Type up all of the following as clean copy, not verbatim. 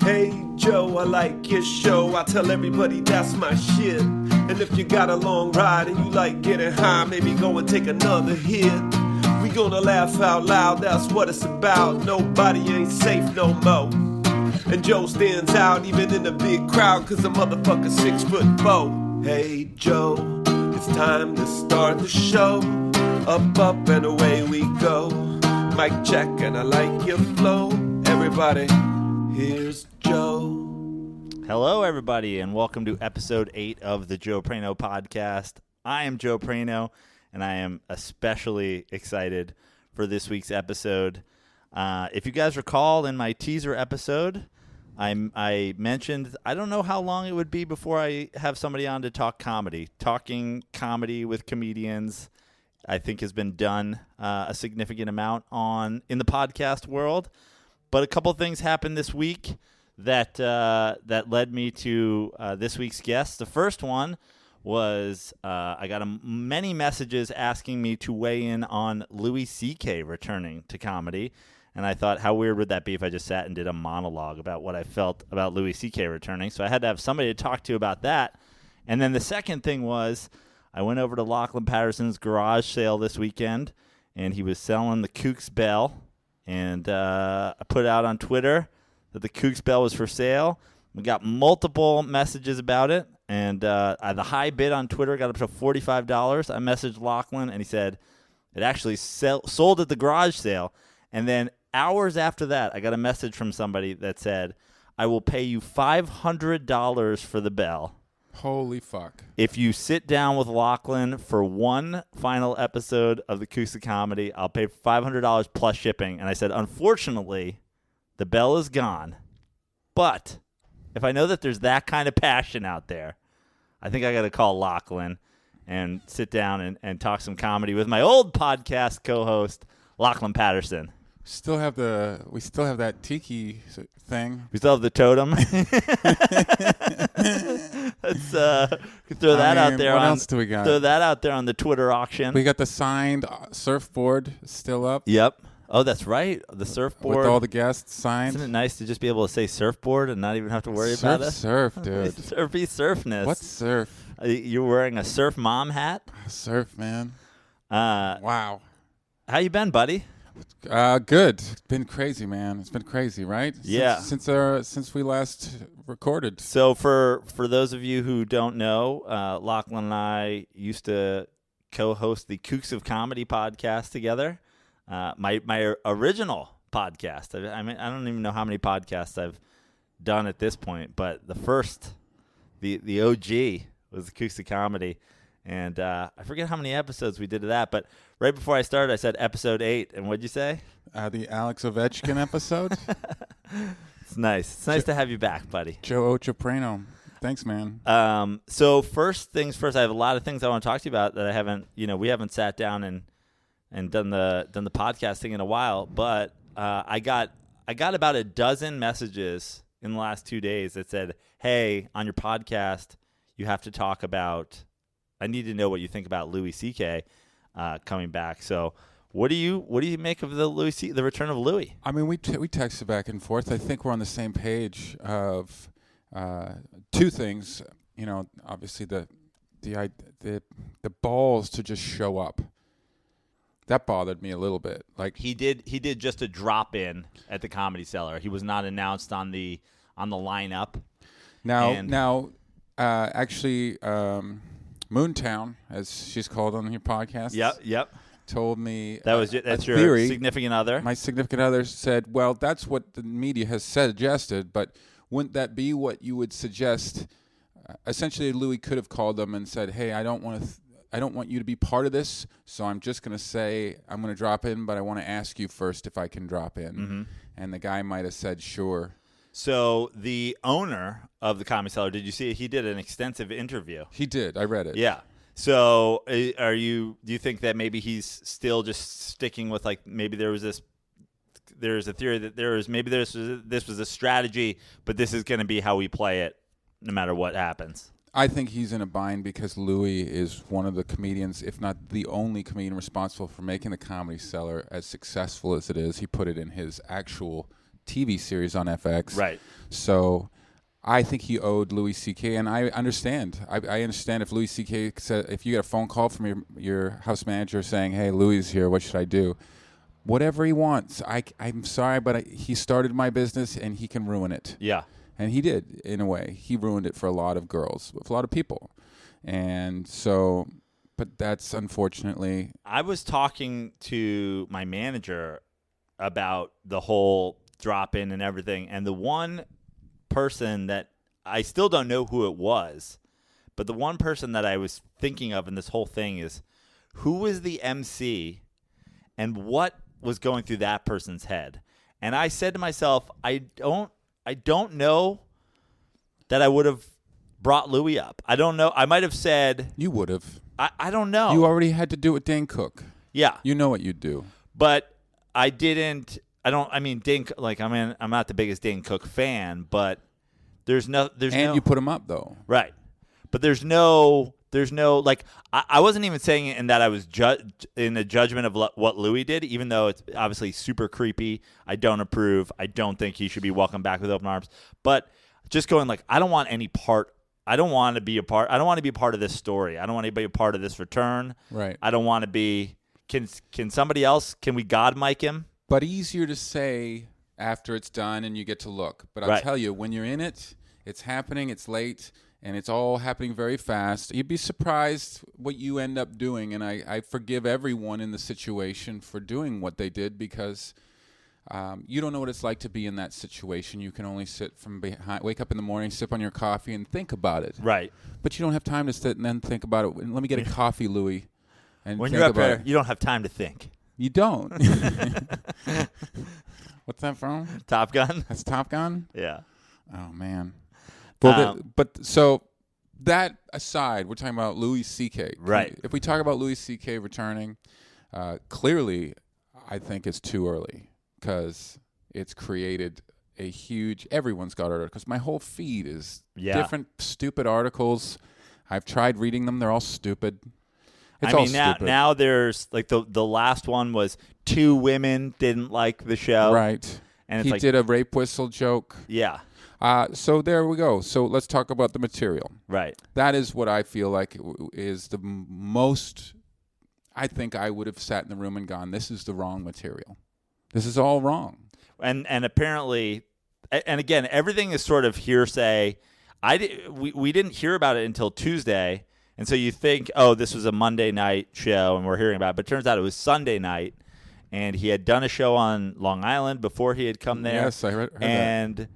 Hey Joe, I like your show. I tell everybody that's my shit. And if you got a long ride and you like getting high, maybe go and take another hit. We gonna laugh out loud, that's what it's about. Nobody ain't safe no more. And Joe stands out even in the big crowd, cause the motherfucker's 6'4". Hey Joe, it's time to start the show. Up, up, and away we go. Mic check, and I like your flow. Everybody, here's Joe. Hello, everybody, and welcome to episode 8 of the Joe Prano podcast. I am Joe Prano, and I am especially excited for this week's episode. If you guys recall, in my teaser episode, I mentioned I don't know how long it would be before I have somebody on to talk comedy. Talking comedy with comedians, I think, has been done a significant amount in the podcast world. But a couple things happened this week that led me to this week's guest. The first one was I got many messages asking me to weigh in on Louis C.K. returning to comedy. And I thought, how weird would that be if I just sat and did a monologue about what I felt about Louis C.K. returning? So I had to have somebody to talk to about that. And then the second thing was I went over to Lachlan Patterson's garage sale this weekend, and he was selling the Kooks Bell. And I put out on Twitter that the Kooks Bell was for sale. We got multiple messages about it. And the high bid on Twitter got up to $45. I messaged Lachlan, and he said it actually sold at the garage sale. And then hours after that, I got a message from somebody that said, I will pay you $500 for the bell. Holy fuck. If you sit down with Lachlan for one final episode of the Kooks of Comedy, I'll pay $500 plus shipping. And I said, unfortunately, the bell is gone. But if I know that there's that kind of passion out there, I think I got to call Lachlan and sit down and talk some comedy with my old podcast co-host, Lachlan Patterson. We still have that tiki thing. We still have the totem. Let's throw that out there. What else do we got? Throw that out there on the Twitter auction. We got the signed surfboard still up. Yep. Oh, that's right. The surfboard. With all the guests signed. Isn't it nice to just be able to say surfboard and not even have to worry about it? Surf, dude. Surfy surfness. What's surf? You're wearing a surf mom hat? Surf, man. Wow. How you been, buddy? Good. It's been crazy, man. It's been crazy, right? Yeah. Since we last recorded. So for those of you who don't know, Lachlan and I used to co-host the Kooks of Comedy podcast together. My original podcast. I mean, I don't even know how many podcasts I've done at this point, but the first, the OG was the Kooks of Comedy. And I forget how many episodes we did of that, but right before I started, I said episode 8. And what'd you say? The Alex Ovechkin episode. It's nice. It's nice to have you back, buddy. Joe Prano. Thanks, man. So first things first, I have a lot of things I want to talk to you about that I haven't, we haven't sat down and done the podcasting in a while. But I got about a dozen messages in the last 2 days that said, "Hey, on your podcast, you have to talk about. I need to know what you think about Louis C.K. Coming back." So, what do you make of the return of Louis? I mean, we texted back and forth. I think we're on the same page of two things. Obviously the balls to just show up. That bothered me a little bit. Like he did just a drop in at the Comedy Cellar. He was not announced on the lineup. Now, actually. Moontown, as she's called on your podcast. Yep. Told me that's your theory. Significant other. My significant other said, "Well, that's what the media has suggested, but wouldn't that be what you would suggest?" Essentially, Louis could have called them and said, "Hey, I don't want you to be part of this, so I'm just going to say I'm going to drop in, but I want to ask you first if I can drop in." Mm-hmm. And the guy might have said, "Sure." So the owner of the Comedy Cellar, did you see it? He did an extensive interview. He did. I read it. Yeah. So do you think that maybe he's still just sticking with, like, maybe there's a theory that this was a strategy, but this is going to be how we play it no matter what happens? I think he's in a bind because Louis is one of the comedians, if not the only comedian responsible for making the Comedy Cellar as successful as it is. He put it in his actual TV series on FX. Right. So I think he owed Louis C.K. and I understand. I understand if Louis C.K. said, if you get a phone call from your house manager saying, "Hey, Louis is here. What should I do?" Whatever he wants. I'm sorry, but he started my business and he can ruin it. Yeah. And he did, in a way. He ruined it for a lot of girls, for a lot of people. And so, but that's unfortunately. I was talking to my manager about the whole drop-in and everything, and the one person that I still don't know who it was, but the one person that I was thinking of in this whole thing is who was the MC and what was going through that person's head. And I said to myself, I don't know that I would have brought Louis up. I don't know. I might have said You would have. I don't know. You already had to do it with Dane Cook. Yeah. You know what you'd do. But I didn't. I mean, Dane. Like, I'm not the biggest Dane Cook fan, but there's no. And you put him up though. Right. But there's no. Like, I wasn't even saying it in that I was in the judgment of what Louis did, even though it's obviously super creepy. I don't approve. I don't think he should be welcomed back with open arms. But just going like, I don't want any part. I don't want to be a part. I don't want to be a part of this story. I don't want to be a part of this return. Right. I don't want to be. Can somebody else? Can we God mic him? But easier to say after it's done and you get to look. But I'll tell you, when you're in it, it's happening, it's late, and it's all happening very fast. You'd be surprised what you end up doing. And I forgive everyone in the situation for doing what they did because you don't know what it's like to be in that situation. You can only sit from behind, wake up in the morning, sip on your coffee, and think about it. Right. But you don't have time to sit and then think about it. Let me get a coffee, Louis. And when think you're up about there, it. you don't have time to think. You don't. What's that from? Top Gun? That's Top Gun? Yeah. Oh, man. Well, so that aside, we're talking about Louis C.K. Right. If we talk about Louis C.K. returning, clearly I think it's too early because it's created a huge – everyone's got articles. Because my whole feed is different stupid articles. I've tried reading them. They're all stupid. It's all stupid. Now there's like the last one was 2 women didn't like the show. Right. And it's he like, did a rape whistle joke. Yeah. So there we go. So let's talk about the material. Right. That is what I feel like is the most. I think I would have sat in the room and gone, "This is the wrong material. This is all wrong." And apparently, and again, everything is sort of hearsay. We didn't hear about it until Tuesday, and so you think, oh, this was a Monday night show, and we're hearing about it. But it turns out it was Sunday night, and he had done a show on Long Island before he had come there. Yes, I heard and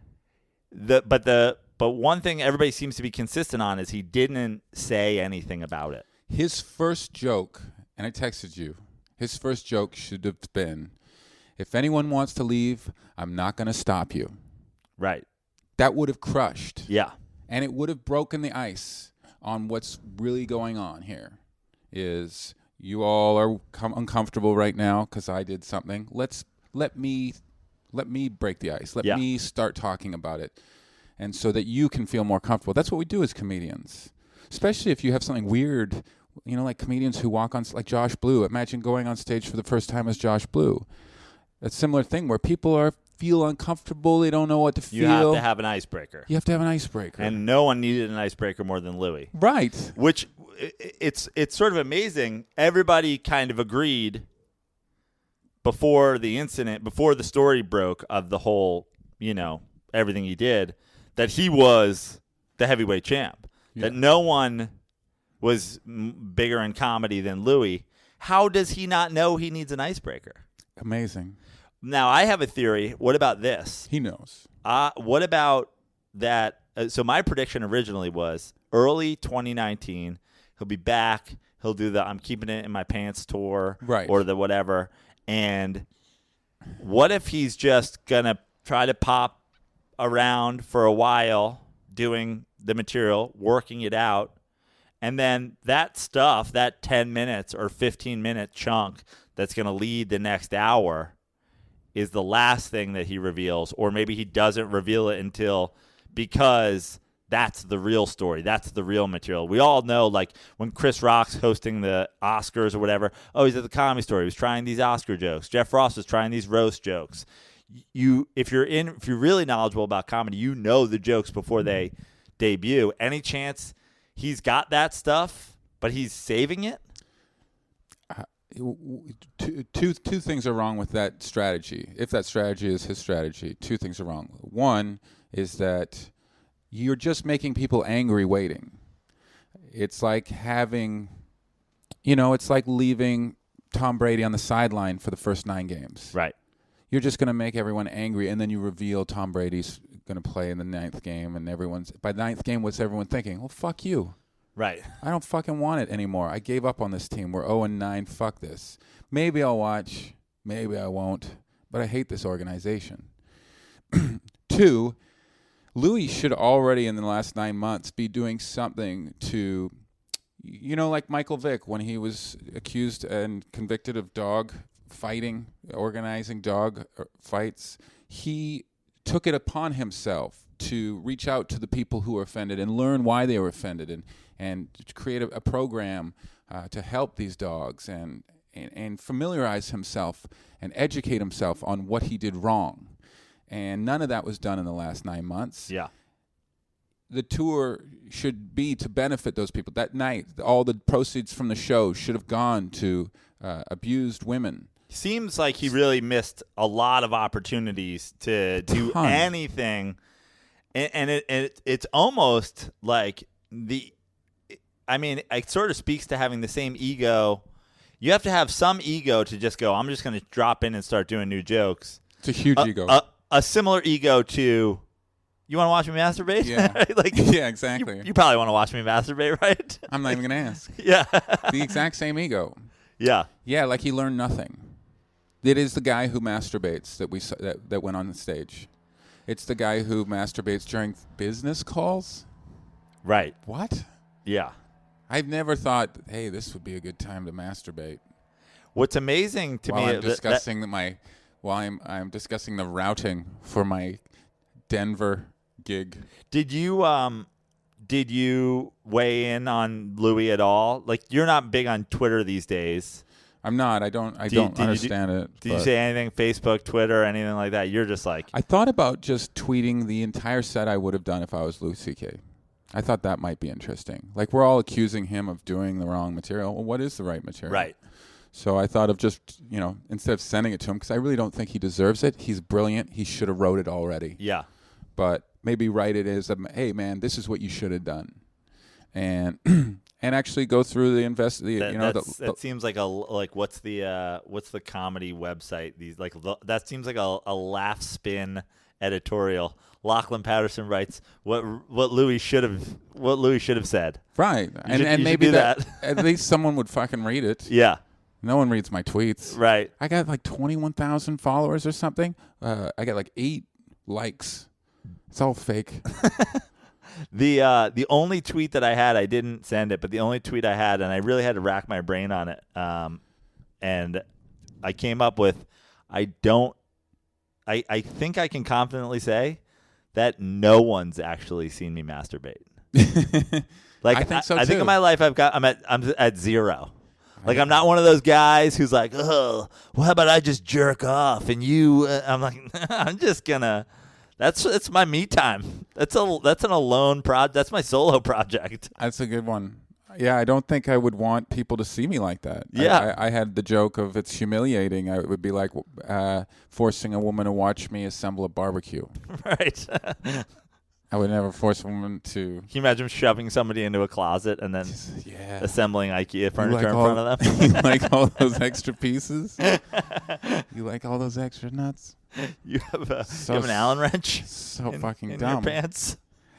that. But one thing everybody seems to be consistent on is he didn't say anything about it. His first joke, and I texted you, his first joke should have been, "If anyone wants to leave, I'm not going to stop you." Right. That would have crushed. Yeah. And it would have broken the ice on what's really going on here. Is you all are uncomfortable right now because I did something. Let me break the ice. Let me start talking about it, and so that you can feel more comfortable. That's what we do as comedians, especially if you have something weird. You know, like comedians who walk on, like Josh Blue. Imagine going on stage for the first time as Josh Blue. A similar thing where people feel uncomfortable. They don't know what to feel. You have to have an icebreaker. You have to have an icebreaker. And no one needed an icebreaker more than Louis. Right. Which it's sort of amazing. Everybody kind of agreed before the incident, before the story broke of the whole, everything he did, that he was the heavyweight champ. Yeah. That no one was bigger in comedy than Louis. How does he not know he needs an icebreaker? Amazing. Now, I have a theory. What about this? He knows. What about that? So my prediction originally was early 2019. He'll be back. He'll do the I'm keeping it in my pants tour, right, or the whatever. And what if he's just going to try to pop around for a while doing the material, working it out, and then that stuff, that 10 minutes or 15-minute chunk that's going to lead the next hour is the last thing that he reveals, or maybe he doesn't reveal it because that's the real story. That's the real material. We all know, like, when Chris Rock's hosting the Oscars or whatever, he's at the Comedy Store. He was trying these Oscar jokes. Jeff Ross was trying these roast jokes. if you're really knowledgeable about comedy, you know the jokes before they debut. Any chance he's got that stuff, but he's saving it? Two things are wrong with that strategy. If that strategy is his strategy, two things are wrong. One is that you're just making people angry waiting. It's like it's like leaving Tom Brady on the sideline for the first 9 games. Right. You're just going to make everyone angry, and then you reveal Tom Brady's going to play in the 9th game, and by the 9th game, what's everyone thinking? Well, fuck you. Right. I don't fucking want it anymore. I gave up on this team. We're 0-9. Fuck this. Maybe I'll watch. Maybe I won't. But I hate this organization. 2, Louis should already in the last 9 months be doing something to, like Michael Vick when he was accused and convicted of dog fighting, organizing dog fights. He took it upon himself to reach out to the people who were offended and learn why they were offended and to create a program to help these dogs and familiarize himself and educate himself on what he did wrong. And none of that was done in the last 9 months. Yeah. The tour should be to benefit those people. That night, all the proceeds from the show should have gone to abused women. Seems like he really missed a lot of opportunities to do anything. And it's almost like it sort of speaks to having the same ego. You have to have some ego to just go, I'm just going to drop in and start doing new jokes. It's a huge ego. A similar ego to, you want to watch me masturbate? Yeah. Yeah, exactly. You probably want to watch me masturbate, right? I'm not even going to ask. Yeah. The exact same ego. Yeah. Yeah, like he learned nothing. It is the guy who masturbates that went on the stage. It's the guy who masturbates during business calls. Right. What? Yeah. I've never thought, hey, this would be a good time to masturbate. What's amazing to me I'm discussing I'm discussing the routing for my Denver gig. Did you weigh in on Louis at all? Like, you're not big on Twitter these days. I'm not. I don't understand it. Did you say anything, Facebook, Twitter, anything like that? You're just like... I thought about just tweeting the entire set I would have done if I was Louis C.K. I thought that might be interesting. Like, we're all accusing him of doing the wrong material. Well, what is the right material? Right. So I thought of just, instead of sending it to him, because I really don't think he deserves it. He's brilliant. He should have wrote it already. Yeah. But maybe write it as, hey, man, this is what you should have done. And... and actually go through the that seems like what's the comedy website? That seems like a laugh spin editorial. Lachlan Patterson writes what Louis should have said. Right, and maybe that at least someone would fucking read it. Yeah, no one reads my tweets. Right, I got like 21,000 followers or something. I got like 8 likes. It's all fake. The only tweet that I had, I didn't send it, but the only tweet I had, and I really had to rack my brain on it, and I came up with, I think I can confidently say that no one's actually seen me masturbate. I think so too. I think in my life I'm at 0. Like, I'm not one of those guys who's like, oh, well, how about I just jerk off and you? I'm like, I'm just gonna. It's my me time. That's an alone project. That's my solo project. That's a good one. Yeah, I don't think I would want people to see me like that. Yeah. I had the joke of it's humiliating. It would be like forcing a woman to watch me assemble a barbecue. Right. I would never force a woman to... Can you imagine shoving somebody into a closet and then assembling IKEA furniture in front of them? You like all those extra pieces? You like all those extra nuts? You have an Allen wrench? So fucking in dumb. Your pants?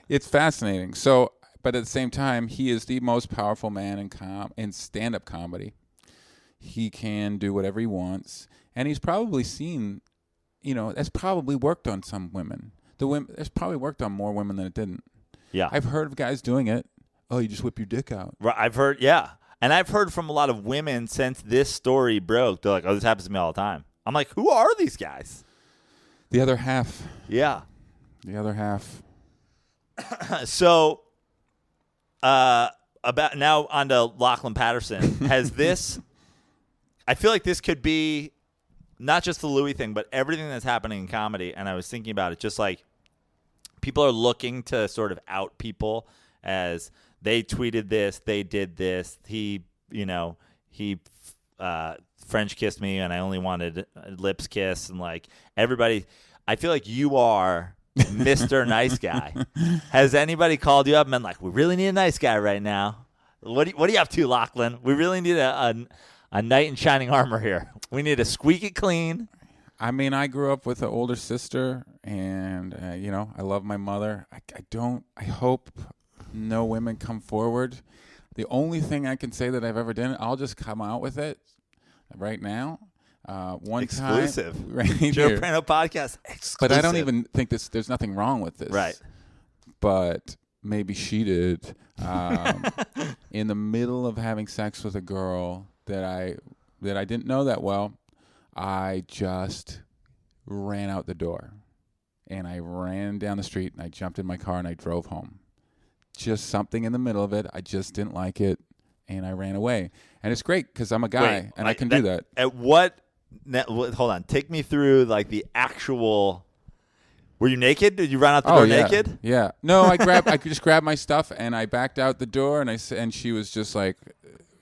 It's fascinating. So, but at the same time, he is the most powerful man in stand-up comedy. He can do whatever he wants. And he's probably seen, that's probably worked on some women. It's probably worked on more women than it didn't. Yeah. I've heard of guys doing it. Oh, you just whip your dick out. Right, I've heard, yeah. And I've heard from a lot of women since this story broke. They're like, oh, this happens to me all the time. I'm like, who are these guys? The other half. Yeah. The other half. So, about now on to Lachlan Patterson. Has this, I feel like this could be not just the Louis thing, but everything that's happening in comedy. And I was thinking about it, just like people are looking to sort of out people as they tweeted this, they did this, he French kissed me and I only wanted lips kiss, and like everybody, I feel like you are Mr. Nice Guy. Has anybody called you up and been like, we really need a nice guy right now? What are you up to, Lachlan? We really need a knight in shining armor here. We need to squeak it clean. I mean, I grew up with an older sister, and I love my mother. I hope no women come forward. The only thing I can say that I've ever done, I'll just come out with it right now. One exclusive. time, right Joe here. Prano podcast exclusive. But I don't even think there's nothing wrong with this. Right. But maybe she did. In the middle of having sex with a girl that I didn't know that well, I just ran out the door. And I ran down the street, and I jumped in my car, and I drove home. Just something in the middle of it. I just didn't like it, and I ran away. And it's great because I'm a guy, and I can do that. At what? Hold on. Take me through like the actual. Were you naked? Did you run out the door naked? Yeah. No, I just grabbed my stuff and I backed out the door, and she was just like,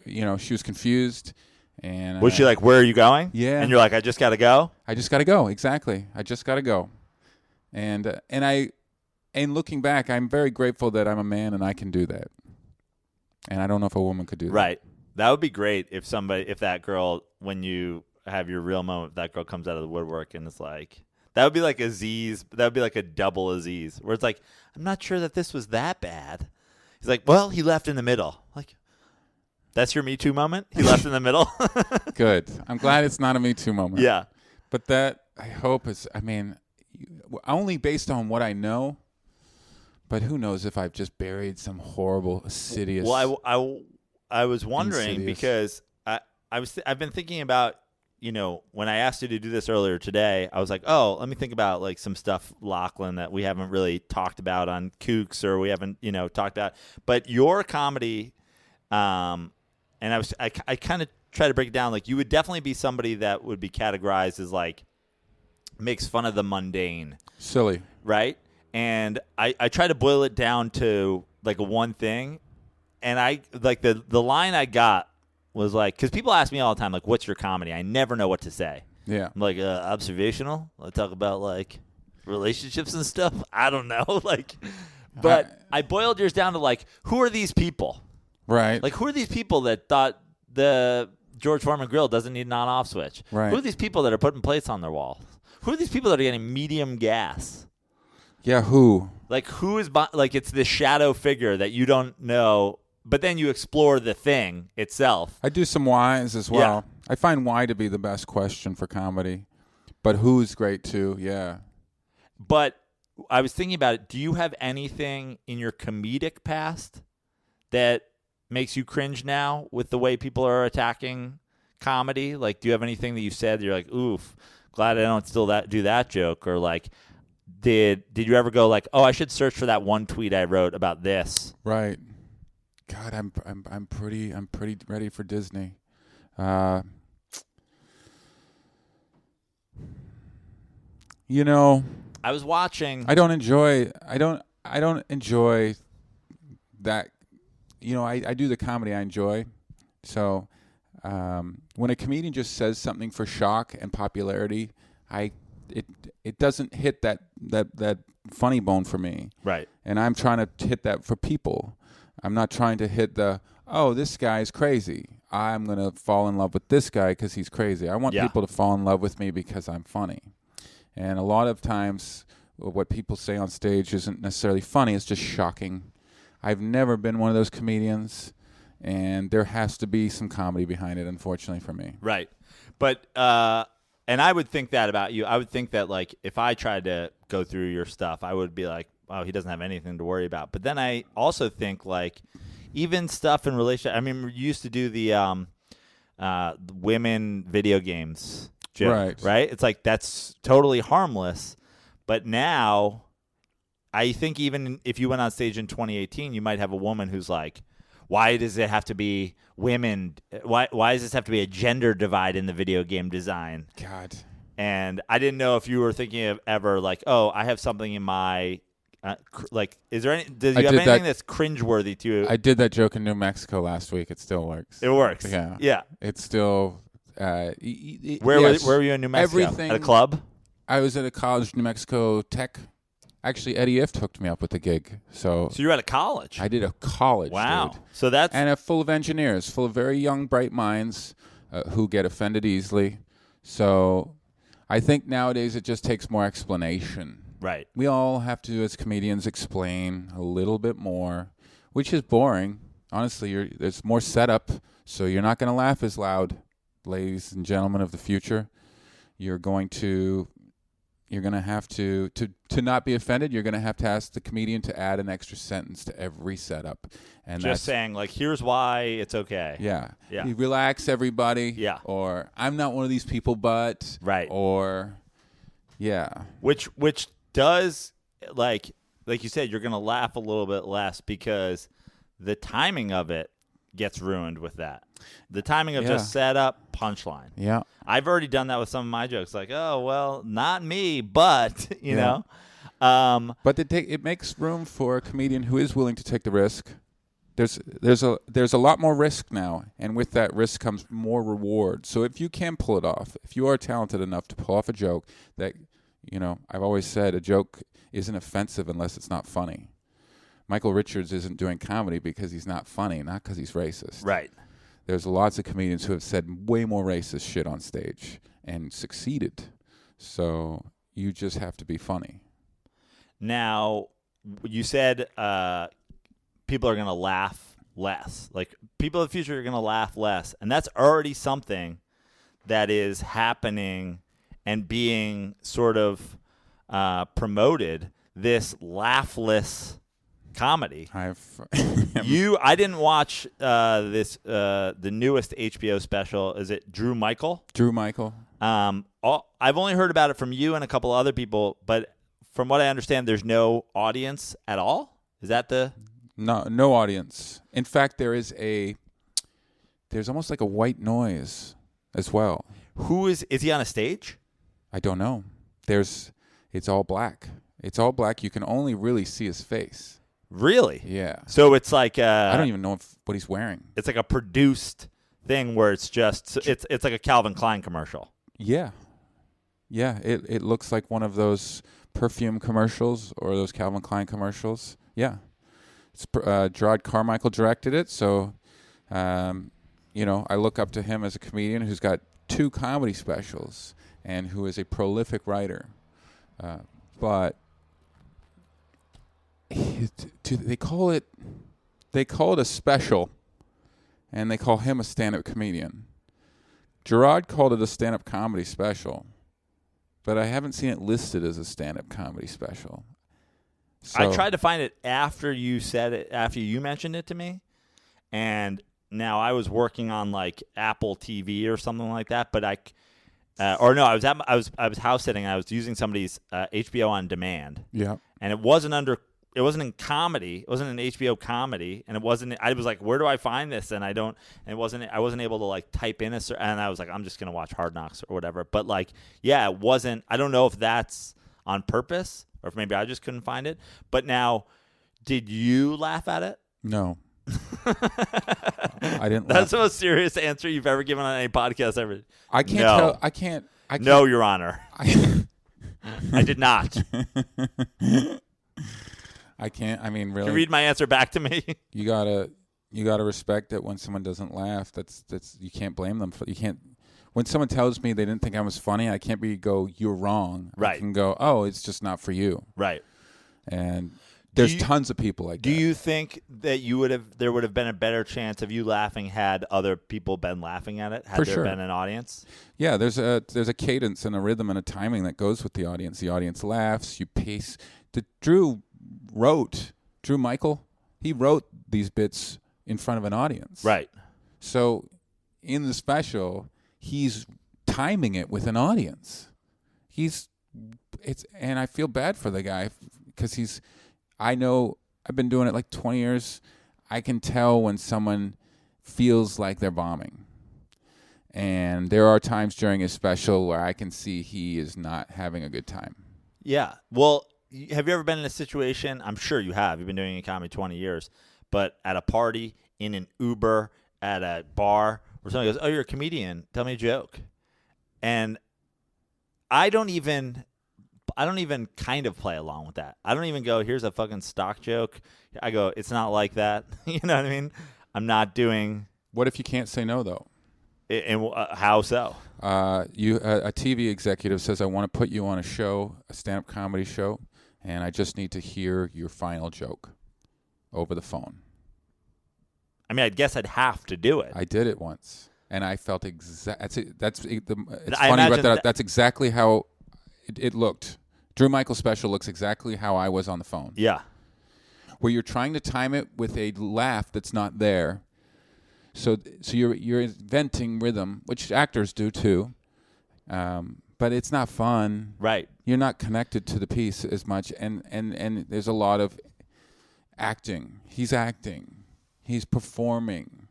she was confused. And was she like, "Where are you going?" Yeah. And you're like, "I just got to go." I just got to go. Exactly. I just got to go. And looking back, I'm very grateful that I'm a man and I can do that. And I don't know if a woman could do that. Right. That would be great if that girl, when you have your real moment, that girl comes out of the woodwork and it's like, that would be like Aziz. That would be like a double Aziz, where it's like, I'm not sure that this was that bad. He's like, well, he left in the middle. Like, that's your Me Too moment? He left in the middle? Good. I'm glad it's not a Me Too moment. Yeah. But that, I hope, is, only based on what I know, but who knows if I've just buried some horrible, insidious. Well, I was wondering because I've been thinking about, when I asked you to do this earlier today, I was like, oh, let me think about like some stuff, Lachlan, that we haven't really talked about on Kooks, or we haven't, talked about. But your comedy, and I kind of try to break it down. Like, you would definitely be somebody that would be categorized as like makes fun of the mundane, silly, right? And I try to boil it down to like a one thing, and I like the line I got was like, because people ask me all the time, like, what's your comedy? I never know what to say. Yeah. I'm like, observational. I talk about like relationships and stuff. I don't know. Like, but I boiled yours down to like, who are these people? Right. Like, who are these people that thought the George Foreman grill doesn't need an on-off switch? Right. Who are these people that are putting plates on their wall? Who are these people that are getting medium gas? Yeah, who? Like, who is like, it's this shadow figure that you don't know, but then you explore the thing itself. I do some whys as well. Yeah. I find why to be the best question for comedy, but who's great too. Yeah. But I was thinking about it. Do you have anything in your comedic past that makes you cringe now with the way people are attacking comedy? Like, do you have anything that you said that you're like, oof, glad I don't still do that joke? Or like, did you ever go like, oh, I should search for that one tweet I wrote about this? Right. God, I'm pretty ready for Disney. I was watching. I don't enjoy that. I do the comedy I enjoy. So when a comedian just says something for shock and popularity, it doesn't hit that funny bone for me. Right. And I'm trying to hit that for people. I'm not trying to hit this guy's crazy. I'm going to fall in love with this guy because he's crazy. I want people to fall in love with me because I'm funny. And a lot of times what people say on stage isn't necessarily funny. It's just shocking. I've never been one of those comedians, and there has to be some comedy behind it, unfortunately, for me. Right. But and I would think that about you. I would think that, like, if I tried to go through your stuff, I would be like, oh, he doesn't have anything to worry about. But then I also think, like, even stuff in relationship. I mean, you used to do the women video games joke, right? It's like, that's totally harmless. But now, I think even if you went on stage in 2018, you might have a woman who's like, why does it have to be women? Why does this have to be a gender divide in the video game design? God. And I didn't know if you were thinking of ever like, oh, I have something in my is there any? Does you have anything that's cringeworthy to you? I did that joke in New Mexico last week. It still works. It works. Yeah. It's still. Where were you in New Mexico? Everything, at a club? I was at a college, New Mexico Tech. Actually, Eddie Ift hooked me up with the gig. So you're at a college? I did a college. Wow. Dude. So that's full of engineers, full of very young, bright minds who get offended easily. So I think nowadays it just takes more explanation. Right. We all have to, as comedians, explain a little bit more, which is boring. Honestly, there's more setup, so you're not going to laugh as loud, ladies and gentlemen of the future. You're going to have to not be offended. You're going to have to ask the comedian to add an extra sentence to every setup, and just saying like, here's why it's okay. Yeah. Yeah. Relax, everybody. Yeah. Or I'm not one of these people, but right. Or yeah. Which does like you said, you're going to laugh a little bit less because the timing of it gets ruined with that. The timing of just setup, punchline. Yeah. I've already done that with some of my jokes. Like, oh, well, not me, but, you know. But it makes room for a comedian who is willing to take the risk. There's a lot more risk now, and with that risk comes more reward. So if you can pull it off, if you are talented enough to pull off a joke that, I've always said a joke isn't offensive unless it's not funny. Michael Richards isn't doing comedy because he's not funny, not because he's racist. Right. There's lots of comedians who have said way more racist shit on stage and succeeded. So you just have to be funny. Now, you said people are going to laugh less. Like, people in the future are going to laugh less. And that's already something that is happening and being sort of promoted, this laughless comedy. I didn't watch the newest HBO special. Is it Drew Michael? Drew Michael. I've only heard about it from you and a couple other people, but from what I understand, there's no audience at all. Is that the no audience? In fact, there's almost like a white noise as well. Is he on a stage? I don't know. It's all black. It's all black. You can only really see his face. Really? Yeah. So it's like I don't even know what he's wearing. It's like a produced thing where it's just it's like a Calvin Klein commercial. Yeah. Yeah, it looks like one of those perfume commercials or those Calvin Klein commercials. Yeah. It's Gerard Carmichael directed it, so I look up to him as a comedian who's got 2 comedy specials and who is a prolific writer. But they call it a special, and they call him a stand-up comedian. Gerard called it a stand-up comedy special, but I haven't seen it listed as a stand-up comedy special. So, I tried to find it after you said it, after you mentioned it to me, and now I was working on like Apple TV or something like that, but I was house sitting. I was using somebody's HBO on demand. Yeah, and it wasn't in comedy. It wasn't an HBO comedy, and it wasn't. I was like, where do I find this? And I wasn't able to like type in and I was like, I'm just gonna watch Hard Knocks or whatever. But like, yeah, it wasn't. I don't know if that's on purpose or if maybe I just couldn't find it. But now, did you laugh at it? No. I didn't. That's the most serious answer you've ever given on any podcast ever. I can't tell. I can't. No, Your Honor. I did not. I can't. I mean, really. Can you read my answer back to me? You gotta respect it when someone doesn't laugh. That's you can't blame them for. You can't. When someone tells me they didn't think I was funny, I can't go, you're wrong. Right. I can go, oh, it's just not for you. Right. And there's tons of people like that. Do you think that there would have been a better chance of you laughing had other people been laughing at it? Had there been an audience? Yeah, there's a cadence and a rhythm and a timing that goes with the audience. The audience laughs, you pace. Drew Michael, he wrote these bits in front of an audience. Right. So in the special, he's timing it with an audience. And I feel bad for the guy because I know I've been doing it like 20 years. I can tell when someone feels like they're bombing. And there are times during his special where I can see he is not having a good time. Yeah. Well, have you ever been in a situation? I'm sure you have. You've been doing comedy 20 years. But at a party, in an Uber, at a bar, where someone goes, "Oh, you're a comedian. Tell me a joke." And I don't even kind of play along with that. I don't even go, "Here's a fucking stock joke." I go, "It's not like that." You know what I mean? I'm not doing. What if you can't say no, though? And how so? A TV executive says, "I want to put you on a show, a stand-up comedy show, and I just need to hear your final joke over the phone." I mean, I guess I'd have to do it. I did it once, and I felt it's funny you brought that up. That's exactly how it looked. Drew Michael's special looks exactly how I was on the phone. Yeah. Where you're trying to time it with a laugh that's not there. So you're inventing rhythm, which actors do too, but it's not fun. Right. You're not connected to the piece as much, and there's a lot of acting. He's acting. He's performing,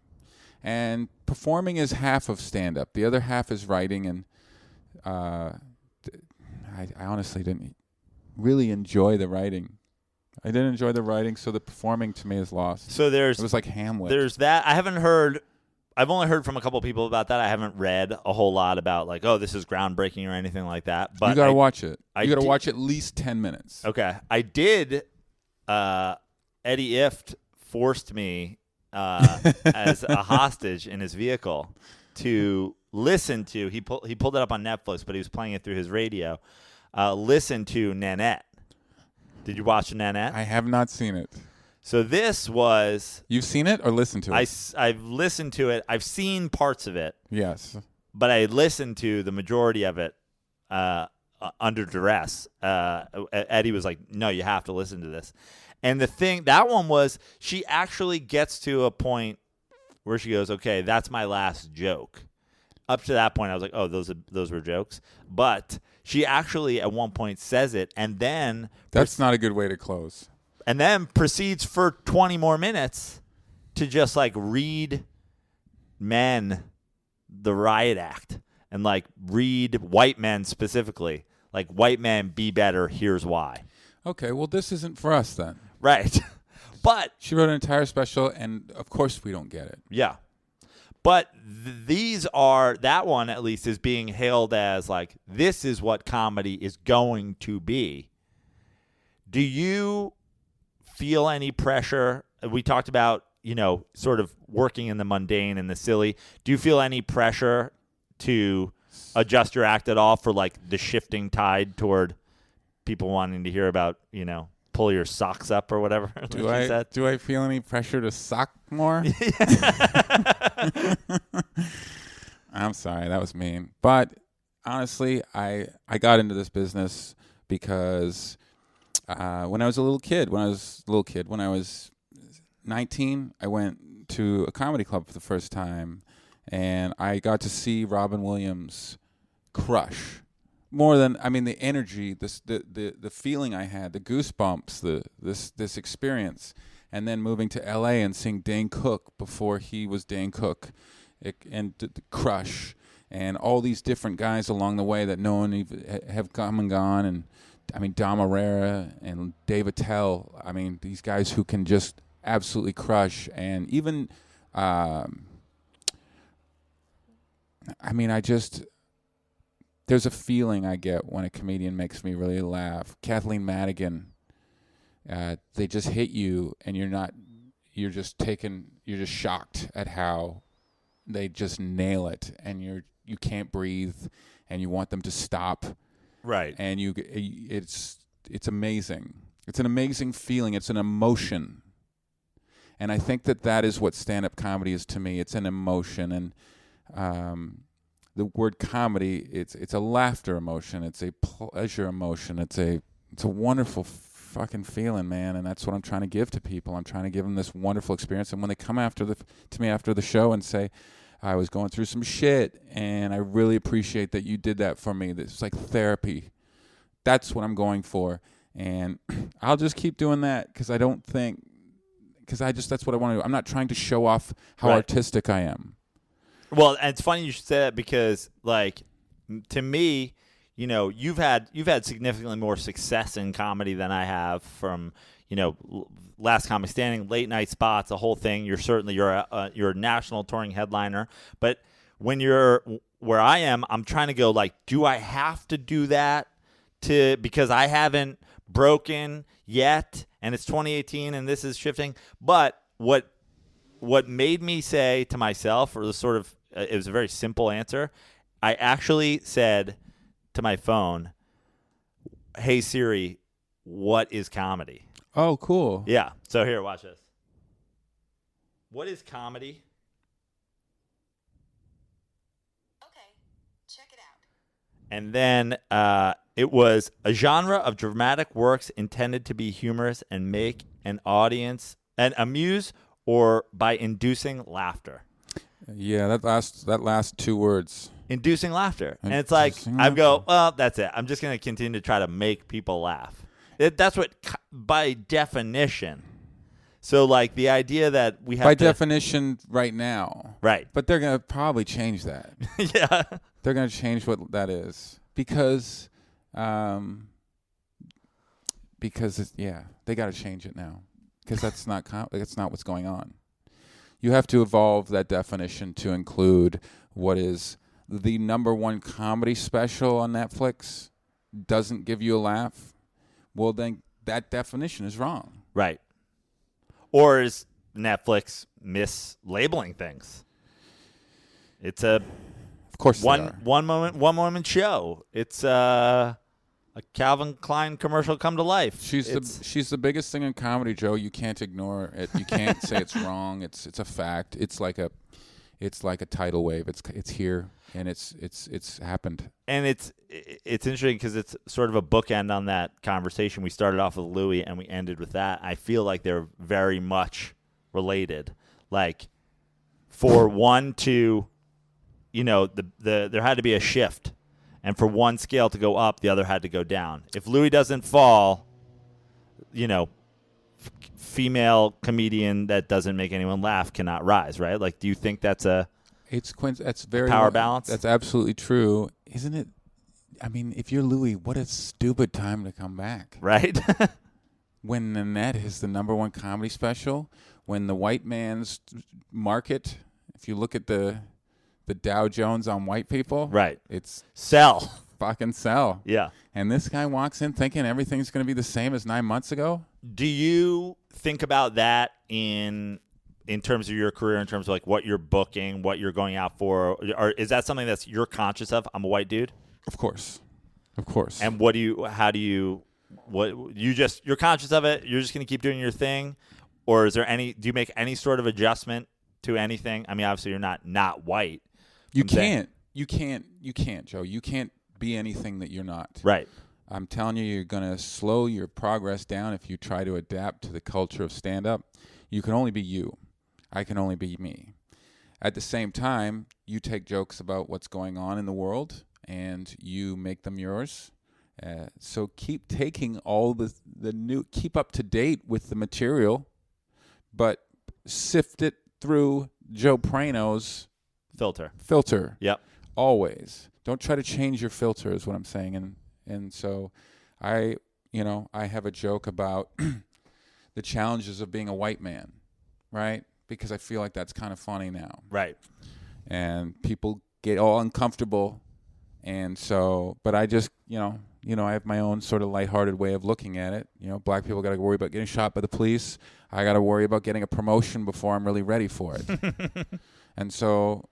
and performing is half of stand-up. The other half is writing, and I honestly didn't really enjoy the writing. I didn't enjoy the writing, so the performing to me is lost. So it was like Hamlet. There's that. I've only heard from a couple of people about that. I haven't read a whole lot about like, oh, this is groundbreaking or anything like that. But you got to watch it. You got to watch at least 10 minutes. Okay. I did. Eddie Ift forced me as a hostage in his vehicle to listen to. He pulled it up on Netflix, but he was playing it through his radio. Listen to Nanette. Did you watch Nanette? I have not seen it. So this was... You've seen it or listened to it? I've listened to it. I've seen parts of it. Yes. But I listened to the majority of it under duress. Eddie was like, "No, you have to listen to this." And that one was, she actually gets to a point where she goes, "Okay, that's my last joke." Up to that point, I was like, "Oh, those were jokes." But she actually at one point says it, and then that's not a good way to close. And then proceeds for 20 more minutes to just like read men the riot act and like read white men specifically, like, "White men, be better. Here's why." Okay, well, this isn't for us then. Right. But she wrote an entire special, and of course we don't get it. Yeah. But that one at least is being hailed as like, this is what comedy is going to be. Do you feel any pressure? We talked about, sort of working in the mundane and the silly. Do you feel any pressure to adjust your act at all for like the shifting tide toward people wanting to hear about, pull your socks up or whatever? Do I feel any pressure to sock more? I'm sorry, that was mean. But honestly, I got into this business because when I was a little kid, when I was 19, I went to a comedy club for the first time, and I got to see Robin Williams crush. More than, the energy, the feeling I had, the goosebumps, this experience, and then moving to L.A. and seeing Dane Cook before he was Dane Cook, and the Crush, and all these different guys along the way that no one even have come and gone, and Dom Herrera and Dave Attell. These guys who can just absolutely crush, and even, there's a feeling I get when a comedian makes me really laugh. Kathleen Madigan, they just hit you, and you're just shocked at how they just nail it, and you can't breathe, and you want them to stop. Right. And it's amazing. It's an amazing feeling. It's an emotion. And I think that is what stand-up comedy is to me. It's an emotion, and the word comedy, it's a laughter emotion, it's a pleasure emotion, it's a wonderful fucking feeling, man, and that's what I'm trying to give to people. I'm trying to give them this wonderful experience, and when they come to me after the show and say, "I was going through some shit, and I really appreciate that you did that for me. It's like therapy." That's what I'm going for, and I'll just keep doing that, because I don't think because that's what I want to do. I'm not trying to show off how Right. artistic I am. Well, and it's funny you should say that because, like, to me, you've had significantly more success in comedy than I have from, Last Comic Standing, late night spots, the whole thing. You're a national touring headliner, but when you're where I am, I'm trying to go like, do I have to do that because I haven't broken yet, and it's 2018 and this is shifting. But what made me say to myself, or the sort of, it was a very simple answer. I actually said to my phone, "Hey Siri, what is comedy?" Oh, cool. Yeah. So here, watch this. What is comedy? Okay, check it out. And then it was a genre of dramatic works intended to be humorous and make an audience and amuse or by inducing laughter. Yeah, that last two words. Inducing laughter. And it's like, I go, well, that's it. I'm just going to continue to try to make people laugh. That's what, by definition. So, like, the idea that we have by definition right now. Right. But they're going to probably change that. Yeah. They're going to change what that is. Because they got to change it now. Because that's not what's going on. You have to evolve that definition to include what is the #1 comedy special on Netflix doesn't give you a laugh. Well, then that definition is wrong. Right. Or is Netflix mislabeling things? It's a of course one moment show. It's a Calvin Klein commercial come to life. She's the biggest thing in comedy, Joe. You can't ignore it. You can't say it's wrong. It's a fact. It's like a tidal wave. It's here and it's happened. And it's interesting because it's sort of a bookend on that conversation. We started off with Louis and we ended with that. I feel like they're very much related. Like for one to, there had to be a shift. And for one scale to go up, the other had to go down. If Louis doesn't fall, female comedian that doesn't make anyone laugh cannot rise, right? Like, do you think that's that's very power balance? That's absolutely true, isn't it? I mean, if you're Louis, what a stupid time to come back, right? When Nanette is the #1 comedy special, when the white man's market, if you look at the Dow Jones on white people, right? It's sell, fucking sell. Yeah. And this guy walks in thinking everything's going to be the same as 9 months ago. Do you think about that in terms of your career, in terms of like what you're booking, what you're going out for, or is that something that's you're conscious of? I'm a white dude. Of course. And you're conscious of it? You're just going to keep doing your thing, or is there do you make any sort of adjustment to anything? I mean, obviously you're not white. You can't, Joe. You can't be anything that you're not. Right. I'm telling you, you're going to slow your progress down if you try to adapt to the culture of stand-up. You can only be you. I can only be me. At the same time, you take jokes about what's going on in the world, and you make them yours. So keep taking all the new, keep up to date with the material, but sift it through Joe Prano's filter. Yep. Always. Don't try to change your filter is what I'm saying. And so I have a joke about the challenges of being a white man, right? Because I feel like that's kind of funny now. Right. And people get all uncomfortable. And so, but I just, I have my own sort of lighthearted way of looking at it. Black people got to worry about getting shot by the police. I got to worry about getting a promotion before I'm really ready for it. And so,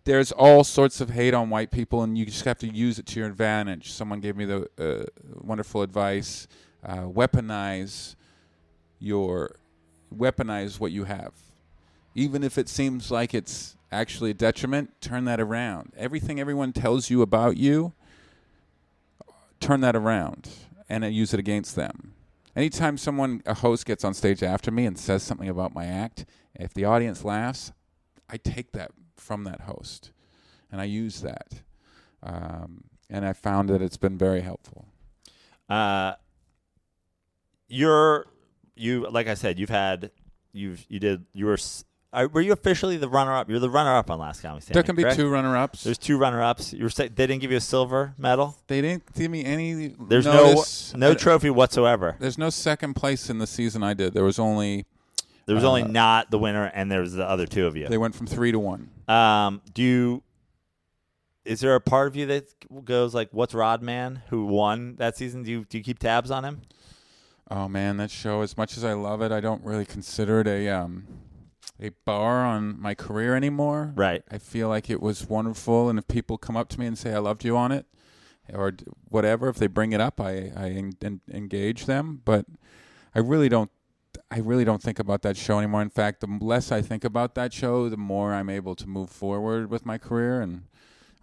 there's all sorts of hate on white people, and you just have to use it to your advantage. Someone gave me the wonderful advice: weaponize what you have, even if it seems like it's actually a detriment. Turn that around. Everything everyone tells you about you, turn that around and use it against them. Anytime a host gets on stage after me and says something about my act, if the audience laughs, I take that from that host, and I use that, and I found that it's been very helpful. like I said, were you officially the runner-up? You're the runner-up on Last Comedy Standing. There can be correct? 2 runner-ups. There's 2 runner-ups. They didn't give you a silver medal? They didn't give me any There's notice. no trophy whatsoever. There's no second place in the season I did. There was only not the winner, and there was the other 2 of you. They went from 3 to 1. Is there a part of you that goes like, what's Rodman, who won that season? Do you keep tabs on him? Oh man, that show, as much as I love it, I don't really consider it a bar on my career anymore. Right. I feel like it was wonderful, and if people come up to me and say I loved you on it, or whatever, if they bring it up, I engage them. But I really don't think about that show anymore. In fact, the less I think about that show, the more I'm able to move forward with my career, and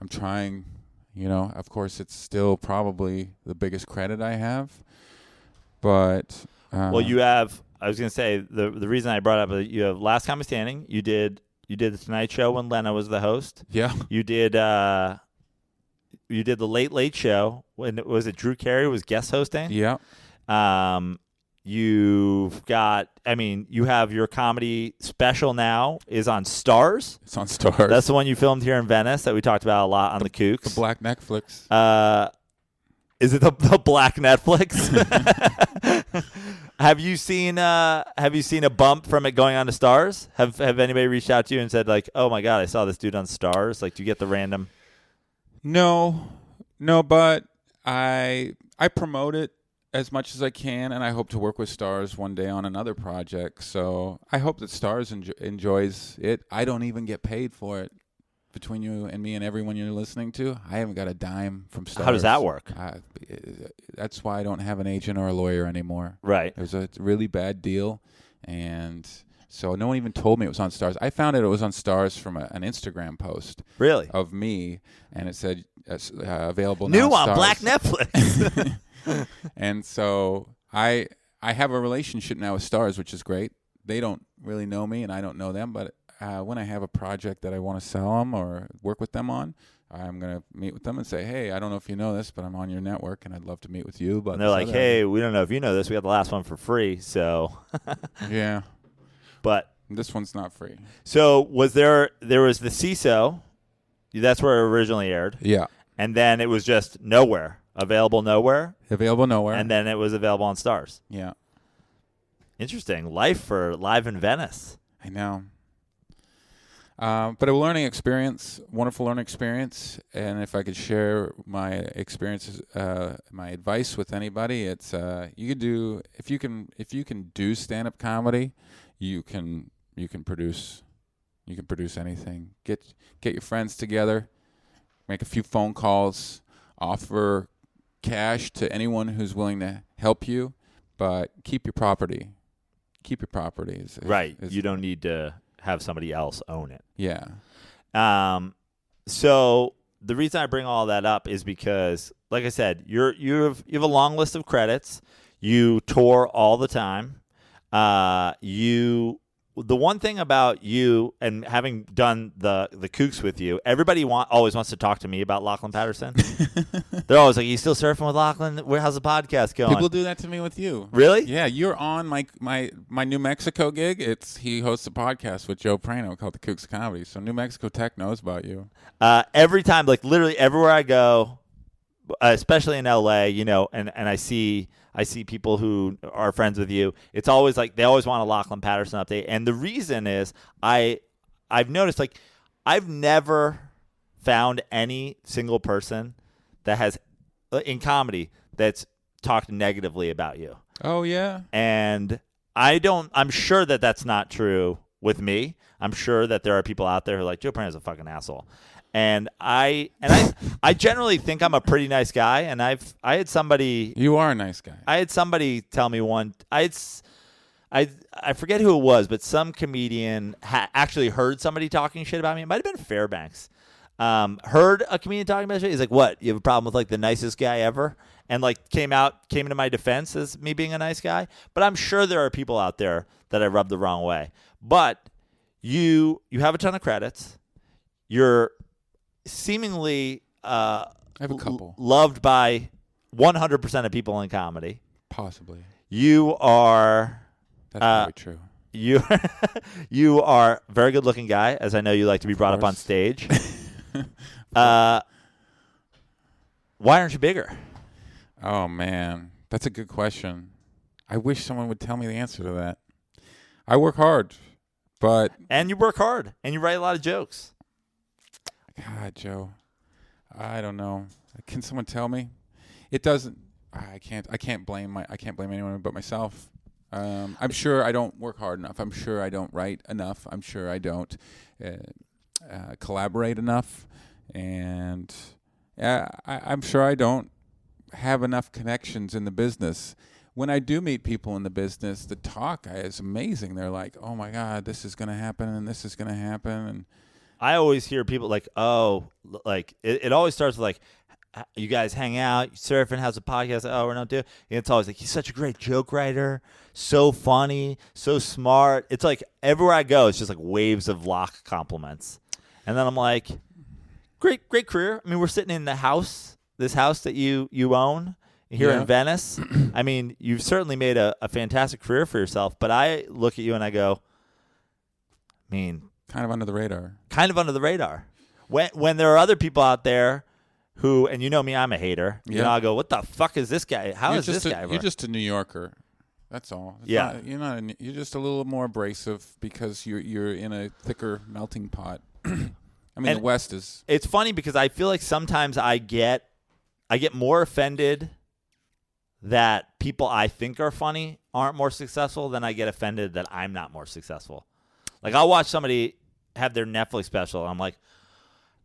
I'm trying. Of course, it's still probably the biggest credit I have, but well, you have. I was going to say the reason I brought up you have Last Comedy Standing. You did the Tonight Show when Lena was the host. Yeah. You did the Late Late Show when Drew Carey was guest hosting. Yeah. You've got. You have your comedy special now is on Stars. It's on Stars. That's the one you filmed here in Venice that we talked about a lot on the Kooks. The Black Netflix. Is it the Black Netflix? Have you seen a bump from it going on to Stars? Have anybody reached out to you and said like, "Oh my God, I saw this dude on Stars"? Like, do you get the random? No, but I promote it as much as I can, and I hope to work with Stars one day on another project. So I hope that Stars enjoys it. I don't even get paid for it. Between you and me and everyone you're listening to, I haven't got a dime from Stars. How does that work? That's why I don't have an agent or a lawyer anymore. Right. It was a really bad deal, and so no one even told me it was on Stars. I found out it was on Stars from an Instagram post. Really? Of me, and it said available new now on Stars. Black Netflix. And so I have a relationship now with Stars, which is great. They don't really know me, and I don't know them, but when I have a project that I want to sell them or work with them on, I'm going to meet with them and say, hey, I don't know if you know this, but I'm on your network, and I'd love to meet with you. But and they're like, hey, we don't know if you know this. We got the last one for free, so. Yeah. But. This one's not free. So was there was the CISO. That's where it originally aired. Yeah. And then it was just nowhere. Available nowhere. Available nowhere. And then it was available on Stars. Yeah. Interesting. Life for Live in Venice. I know. But a learning experience, wonderful learning experience. And if I could share my experiences, my advice with anybody, it's you could do if you can do stand-up comedy, you can produce anything. Get your friends together, make a few phone calls, offer cash to anyone who's willing to help you, but keep your property. Keep your property. Right. You don't need to have somebody else own it. Yeah. So the reason I bring all that up is because, like I said, you have a long list of credits. You tour all the time. The one thing about you and having done the Kooks with you, everybody always wants to talk to me about Lachlan Patterson. They're always like, "You still surfing with Lachlan? How's the podcast going?" People do that to me with you. Really? Yeah, you're on my New Mexico gig. He hosts a podcast with Joe Prano called The Kooks Comedy. So New Mexico Tech knows about you. Every time, like literally everywhere I go, especially in LA, and I see people who are friends with you. It's always like they always want a Lachlan Patterson update. And the reason is I've noticed, like, I've never found any single person that has in comedy that's talked negatively about you. Oh, yeah. And I'm sure that that's not true with me. I'm sure that there are people out there who are like, Joe Prano's a fucking asshole. And I generally think I'm a pretty nice guy, and I had somebody. You are a nice guy. I had somebody tell me I forget who it was, but some comedian actually heard somebody talking shit about me. It might have been Fairbanks. Heard a comedian talking about shit. He's like, "What? You have a problem with like the nicest guy ever?" And like came into my defense as me being a nice guy. But I'm sure there are people out there that I rubbed the wrong way. But you have a ton of credits. You're seemingly I have a couple. loved by 100% of people in comedy. Possibly. You are That's probably true. you you are a very good looking guy, as I know you like to be brought up on course. stage. Why aren't you bigger? Oh, man. That's a good question. I wish someone would tell me the answer to that. I work hard, but And you work hard, and you write a lot of jokes. God, Joe, I don't know. Can someone tell me? It doesn't. I can't blame anyone but myself. I'm sure I don't work hard enough. I'm sure I don't write enough. I'm sure I don't collaborate enough, and I'm sure I don't have enough connections in the business. When I do meet people in the business, the talk is amazing. They're like, "Oh my God, this is going to happen, and this is going to happen." And I always hear people like, "Oh, like it always starts with like, you guys hang out, you surfing, how's a podcast? Oh, we're not doing." And it's always like, he's such a great joke writer, so funny, so smart. It's like everywhere I go, it's just like waves of Locke compliments. And then I'm like, great career. I mean, we're sitting in this house that you own here Yeah. in Venice. I mean, you've certainly made a fantastic career for yourself. But I look at you and I go, I mean, kind of under the radar. kind of under the radar. When there are other people out there who, and you know me, I'm a hater. You Yeah. know, I go, what the fuck is this guy? How You're is this just guy? You're just a New Yorker. That's all. It's Yeah. You're just a little more abrasive because you're in a thicker melting pot. I mean, And the West is. It's funny because I feel like sometimes I get more offended that people I think are funny aren't more successful than I get offended that I'm not more successful. Like, I'll watch somebody have their Netflix special. And I'm like,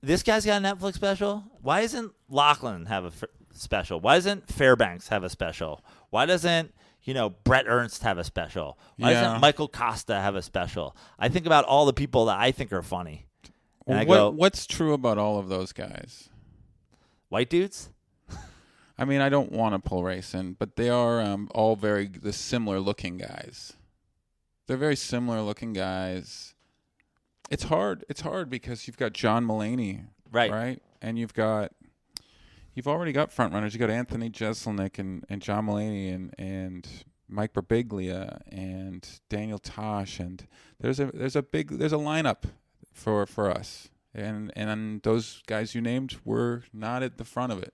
this guy's got a Netflix special? Why doesn't Lachlan have a special? Why doesn't Fairbanks have a special? Why doesn't, Brett Ernst have a special? Why Yeah. doesn't Michael Costa have a special? I think about all the people that I think are funny. And I go, What's true about all of those guys? white dudes? I mean, I don't want to pull race in, but they are all the similar looking guys. They're very similar looking guys. It's hard. It's hard because you've got John Mulaney, Right. And you've already got front runners. You got Anthony Jeselnik and John Mulaney and Mike Birbiglia and Daniel Tosh, and there's a lineup for us, and those guys you named were not at the front of it.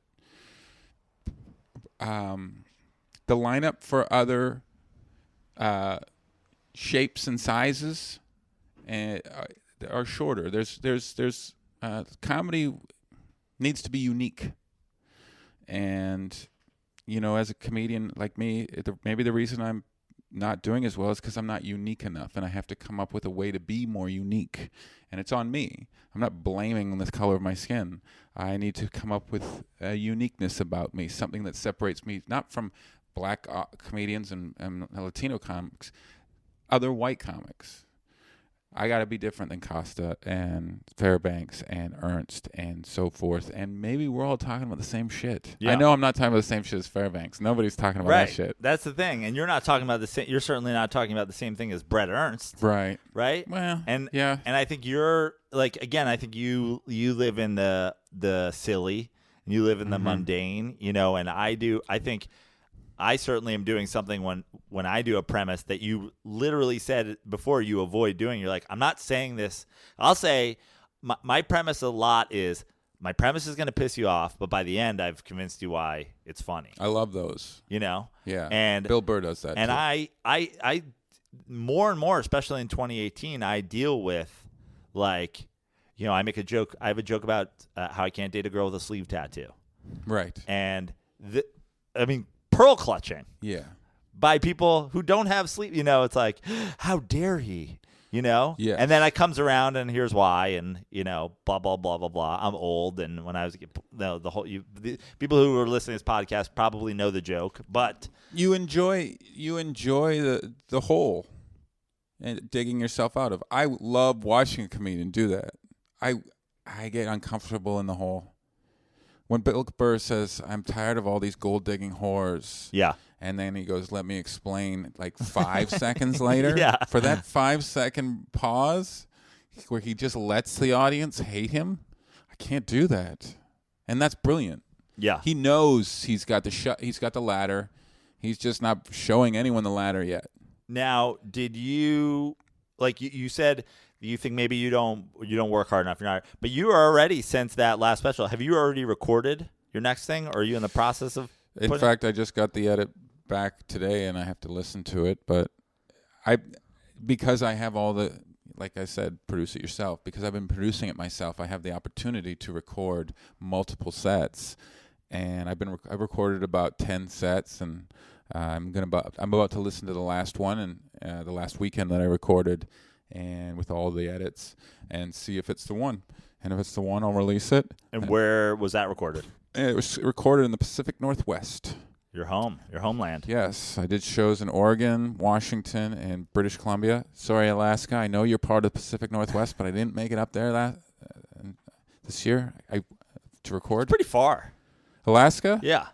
The lineup for other shapes and sizes are shorter. There's comedy needs to be unique, and as a comedian like me, maybe the reason I'm not doing as well is because I'm not unique enough, and I have to come up with a way to be more unique, and it's on me. I'm not blaming the color of my skin. I need to come up with a uniqueness about me, something that separates me not from black comedians and Latino comics, other white comics. I got to be different than Costa and Fairbanks and Ernst and so forth. And maybe we're all talking about the same shit. Yeah. I know I'm not talking about the same shit as Fairbanks. Nobody's talking about that shit. That's the thing. And you're not talking about the same. You're certainly not talking about the same thing as Brett Ernst, Right. right? Well, and yeah. And I think you're like, again, I think you live in the silly and you live in the mundane, and I think I certainly am doing something when I do a premise that you literally said before you avoid doing. You're like, I'm not saying this. I'll say my premise a lot is my premise is going to piss you off, but by the end, I've convinced you why it's funny. I love those. Yeah. And Bill Burr does that. And too. I more and more, especially in 2018, I deal with like, I make a joke. I have a joke about how I can't date a girl with a sleeve tattoo. Right. And pearl clutching. Yeah. By people who don't have sleep. It's like, how dare he? Yes. And then it comes around and here's why, and blah blah blah blah blah. I'm old, and when I was the people who are listening to this podcast probably know the joke, but you enjoy the hole and digging yourself out of. I love watching a comedian do that. I get uncomfortable in the hole. When Bill Burr says, "I'm tired of all these gold digging whores," yeah. And then he goes, "Let me explain," like 5 seconds later. Yeah. For that 5-second pause where he just lets the audience hate him, I can't do that. And that's brilliant. Yeah. He knows he's got the ladder. He's just not showing anyone the ladder yet. Now, did you like you said you think maybe you don't work hard enough? You're not, but you are already since that last special. Have you already recorded your next thing, or are you in the process of? In fact, I just got the edit back today, and I have to listen to it. But because I have all the, like I said, produce it yourself. Because I've been producing it myself, I have the opportunity to record multiple sets, and I've recorded about 10 sets, and I'm about to listen to the last one and the last weekend that I recorded, and with all the edits, and see if it's the one. And if it's the one, I'll release it. And where was that recorded? It was recorded in the Pacific Northwest. Your homeland. Yes, I did shows in Oregon, Washington, and British Columbia. Sorry, Alaska. I know you're part of the Pacific Northwest, but I didn't make it up there this year to record. It's pretty far. Alaska? Yeah.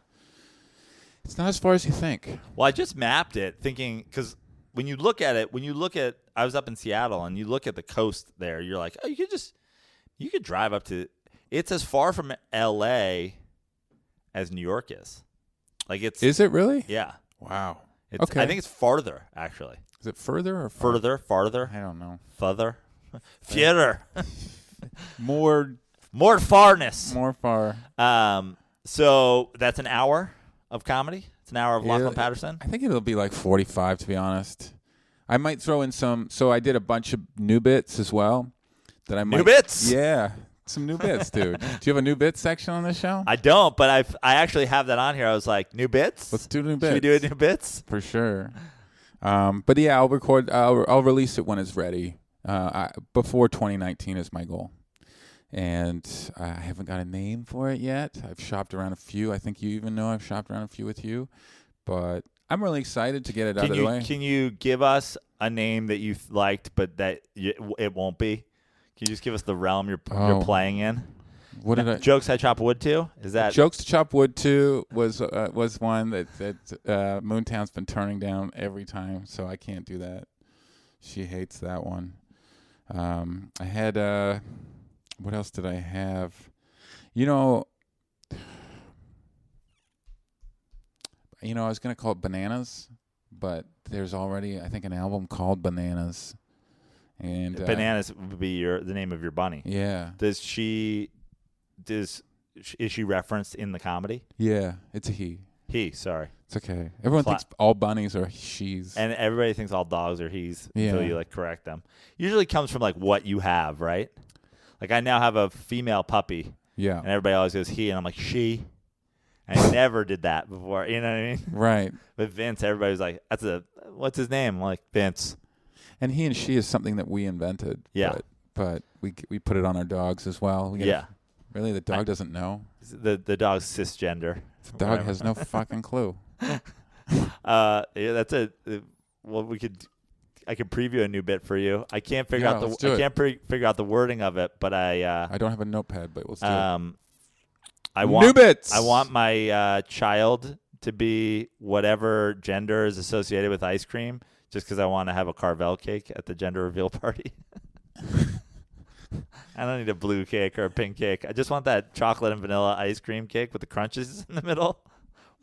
It's not as far as you think. Well, I just mapped it thinking, because when you look at, I was up in Seattle, and you look at the coast there, you're like, oh, you could drive up to, it's as far from L.A. as New York is. Like Is it really? Yeah. Wow. Okay. I think it's farther, actually. Is it further or farther? I don't know. Further. Further. More farness. More far. So that's an hour of comedy? It's an hour of Lachlan Patterson? I think it'll be like 45, to be honest. I might throw in some. So I did a bunch of new bits as well. New bits? Yeah. Some new bits, dude. Do you have a new bits section on this show? I don't, but I actually have that on here. I was like, new bits? Let's do new bits. Should we do a new bits? For sure. But yeah, I'll record. I'll release it when it's ready. Before 2019 is my goal. And I haven't got a name for it yet. I've shopped around a few. I think you even know I've shopped around a few with you. But I'm really excited to get it out of the way. Can you give us a name that you liked, but that it won't be? Can you just give us the realm you're playing in? What did Jokes I Chop Wood To? Is that Jokes to Chop Wood To was one that Moontown's been turning down every time, so I can't do that. She hates that one. I had what else did I have? I was gonna call it Bananas, but there's already I think an album called Bananas. And Bananas would be the name of your bunny. Yeah. Is she referenced in the comedy? Yeah, it's a he. He, sorry. It's okay. Everyone thinks all bunnies are she's. And everybody thinks all dogs are he's until you correct them. Usually comes from what you have, right? Like I now have a female puppy. Yeah. And everybody always goes he, and I'm like she. And I never did that before. You know what I mean? Right. But Vince, everybody's like, what's his name? I'm like, Vince. And he and she is something that we invented. Yeah. But we put it on our dogs as well. Really, the dog doesn't know. The dog's cisgender. The dog has no fucking clue. That's well, I could preview a new bit for you. I can't figure out figure out the wording of it, but I don't have a notepad, but we'll do it. New bits. I want my child to be whatever gender is associated with ice cream. Just because I want to have a Carvel cake at the gender reveal party. I don't need a blue cake or a pink cake. I just want that chocolate and vanilla ice cream cake with the crunches in the middle.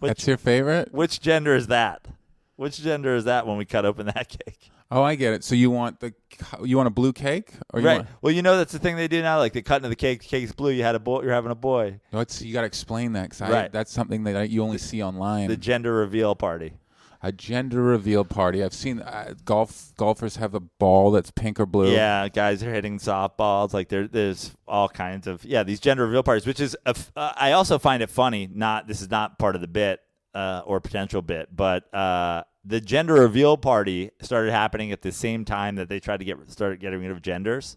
That's your favorite? Which gender is that? Which gender is that when we cut open that cake? Oh, I get it. So you want a blue cake? Or right. Well, that's the thing they do now. Like they cut into the cake. The cake's blue. You had a boy. You're having a boy. No, you got to explain that because that's something that you only see online. The gender reveal party. A gender reveal party. I've seen golfers have a ball that's pink or blue. Yeah, guys are hitting softballs. Like there's all kinds of these gender reveal parties, which is I also find it funny. This is not part of the bit or potential bit, but the gender reveal party started happening at the same time that they tried to started getting rid of genders.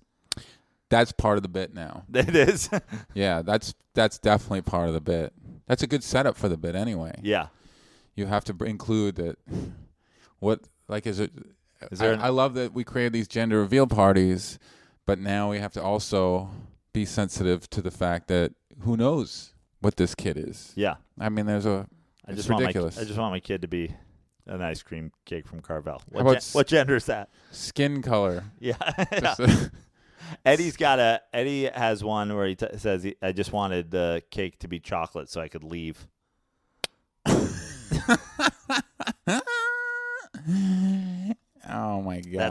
That's part of the bit now. It is. Yeah, that's definitely part of the bit. That's a good setup for the bit anyway. Yeah. You have to include that. I love that we created these gender reveal parties, but now we have to also be sensitive to the fact that who knows what this kid is. Yeah. I mean, it's ridiculous. I just want my kid to be an ice cream cake from Carvel. What gender is that? Skin color. Yeah. Eddie has one where he says, I just wanted the cake to be chocolate so I could leave.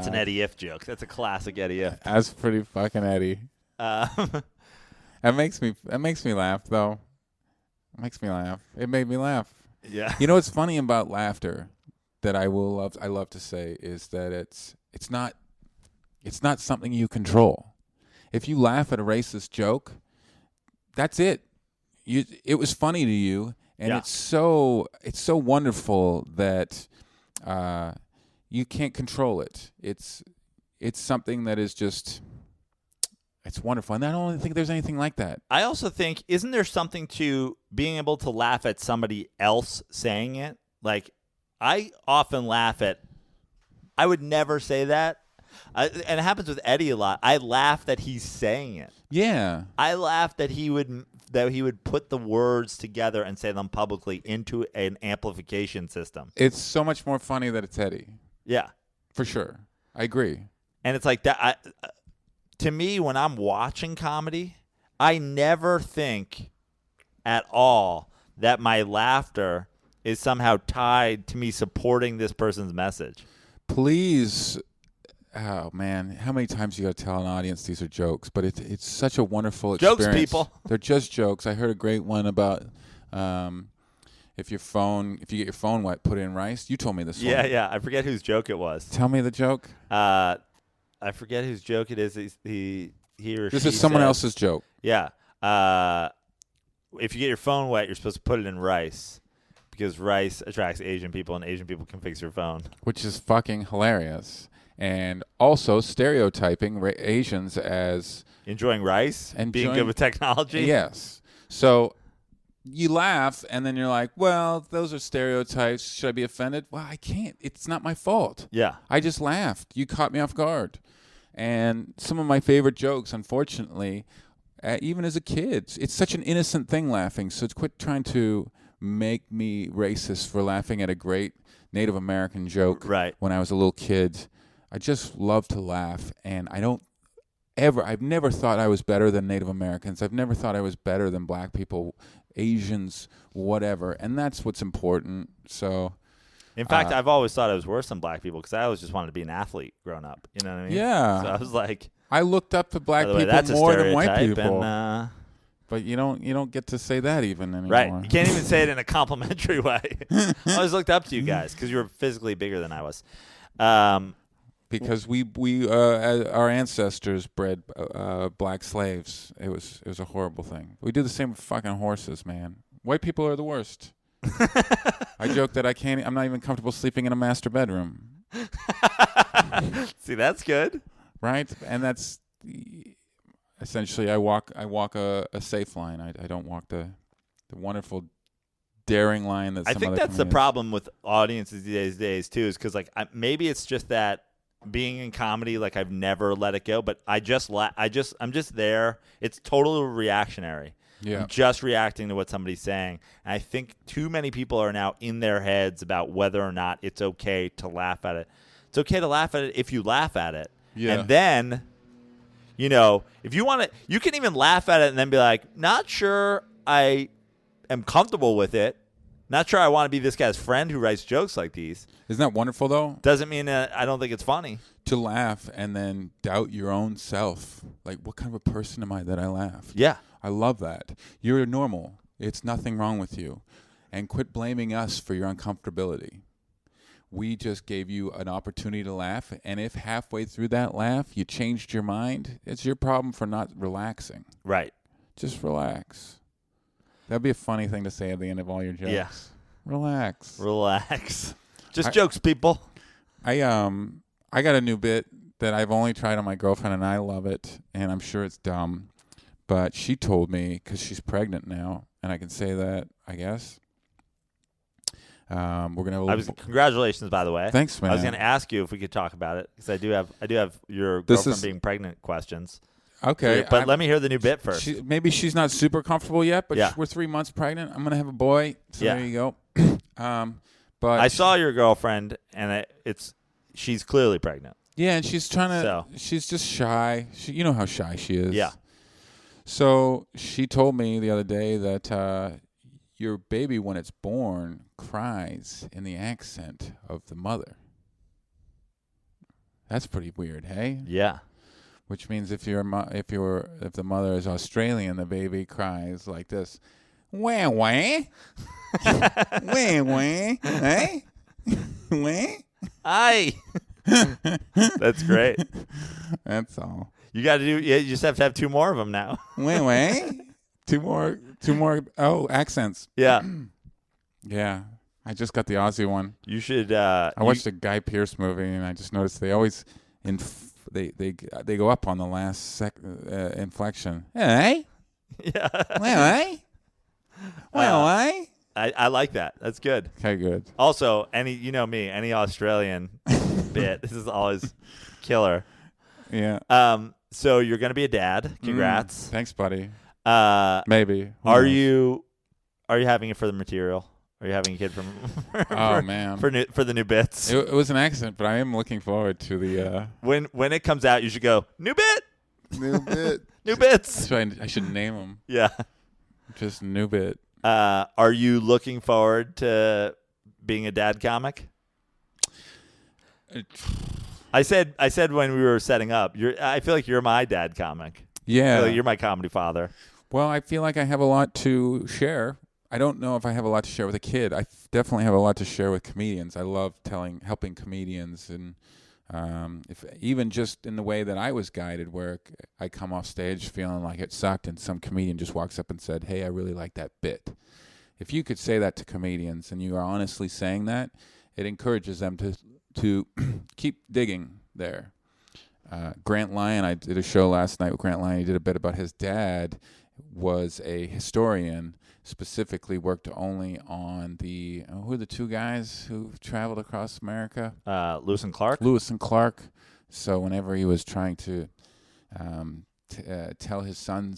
That's an Eddie If joke. That's a classic Eddie If. That's pretty fucking Eddie. That makes me laugh though. It makes me laugh. It made me laugh. Yeah. You know what's funny about laughter that I love to say is that it's not something you control. If you laugh at a racist joke, that's it. It was funny to you, and it's so wonderful that you can't control it. It's something that is just it's wonderful, and I don't think there's anything like that. I also think, isn't there something to being able to laugh at somebody else saying it? Like, I often laugh at, I would never say that. And it happens with Eddie a lot. I laugh that he's saying it. Yeah. I laugh that he would put the words together and say them publicly into an amplification system. It's so much more funny that it's Eddie. Yeah. For sure. I agree. And it's like that. To me, when I'm watching comedy, I never think at all that my laughter is somehow tied to me supporting this person's message. Please, oh man, how many times you got to tell an audience these are jokes? But it's such a wonderful experience. Jokes, people. They're just jokes. I heard a great one about if you get your phone wet, put it in rice. You told me this one. Yeah. I forget whose joke it was. Tell me the joke. I forget whose joke it is. He or This she is someone said. else's joke. Yeah. If you get your phone wet, you're supposed to put it in rice because rice attracts Asian people and Asian people can fix your phone. Which is fucking hilarious. And also stereotyping Asians as Enjoying rice? Being good with technology? Yes. So you laugh, and then you're like, well, those are stereotypes. Should I be offended? Well, I can't. It's not my fault. Yeah. I just laughed. You caught me off guard. And some of my favorite jokes, unfortunately, even as a kid, it's such an innocent thing, laughing. So quit trying to make me racist for laughing at a great Native American joke when I was a little kid. I just love to laugh, and I've never thought I was better than Native Americans. I've never thought I was better than black people, Asians, whatever. And that's what's important. So, in fact, I've always thought I was worse than black people because I always just wanted to be an athlete growing up. You know what I mean? Yeah. So I was like, I looked up to black by the way, people that's a more than white stereotype, people. And, but you don't get to say that even anymore. right. You can't even say it in a complimentary way. I always looked up to you guys because you were physically bigger than I was. Because our ancestors bred black slaves. It was a horrible thing. We do the same with fucking horses, man. White people are the worst. I joke that I'm not even comfortable sleeping in a master bedroom. See, that's good. Right? And that's essentially I walk a safe line. I don't walk the wonderful daring line that some I think other that's the comedians- problem with audiences these days too, is because maybe it's just that being in comedy, like I've never let it go, but I'm just there. It's totally reactionary. Yeah. I'm just reacting to what somebody's saying. And I think too many people are now in their heads about whether or not it's okay to laugh at it. It's okay to laugh at it if you laugh at it. Yeah. And then, if you want to, you can even laugh at it and then be like, not sure I am comfortable with it. Not sure I want to be this guy's friend who writes jokes like these. Isn't that wonderful, though? Doesn't mean that I don't think it's funny. To laugh and then doubt your own self. Like, what kind of a person am I that I laugh? Yeah. I love that. You're normal. It's nothing wrong with you. And quit blaming us for your uncomfortability. We just gave you an opportunity to laugh, and if halfway through that laugh you changed your mind, it's your problem for not relaxing. Right. Just relax. That'd be a funny thing to say at the end of all your jokes. Yeah. Relax. Relax. Just jokes, people. I got a new bit that I've only tried on my girlfriend, and I love it, and I'm sure it's dumb. But she told me, because she's pregnant now, and I can say that, I guess. We're gonna have Congratulations, by the way. Thanks, man. I was going to ask you if we could talk about it because I do have your girlfriend being pregnant questions. Okay, but let me hear the new bit first. Maybe she's not super comfortable yet, but yeah. We're 3 months pregnant. I'm gonna have a boy, so there you go. But I saw your girlfriend, and she's clearly pregnant. Yeah, and she's trying to. She's just shy. You know how shy she is. Yeah. So she told me the other day that your baby, when it's born, cries in the accent of the mother. That's pretty weird, hey? Yeah. Which means if the mother is Australian, the baby cries like this. Wah wah. Wah wah. Hey? Wah? Aye. That's great. That's all. You got to do. Yeah, you just have to have 2 more of them now. Wah wah. Two more. Oh, accents. Yeah. Yeah. I just got the Aussie one. You should. I watched a Guy Pearce movie, and I just noticed they always they go up on the last inflection. Hey. Yeah. Well, I like that. That's good. Okay, good. Also, any Australian bit, this is always killer. Yeah. So you're gonna be a dad. Congrats. Thanks, buddy. Who Maybe. Are knows? you having it for the material? Are you having a kid for the new bits? It was an accident, but I am looking forward to the When it comes out, you should go new bit, new bit. new bits. So I should name them. Yeah. Just new bit. Are you looking forward to being a dad comic? I said when we were setting up, I feel like you're my dad comic. I Yeah. feel like you're my comedy father. Well, I feel like I have a lot to share. I don't know if I have a lot to share with a kid. I definitely have a lot to share with comedians. I love helping comedians, and if even just in the way that I was guided, where I come off stage feeling like it sucked, and some comedian just walks up and said, "Hey, I really like that bit." If you could say that to comedians, and you are honestly saying that, it encourages them to keep digging there. Grant Lyon, I did a show last night with Grant Lyon. He did a bit about his dad was a historian, specifically worked only on who are the 2 guys who traveled across America? Lewis and Clark. Lewis and Clark. So whenever he was trying to tell his son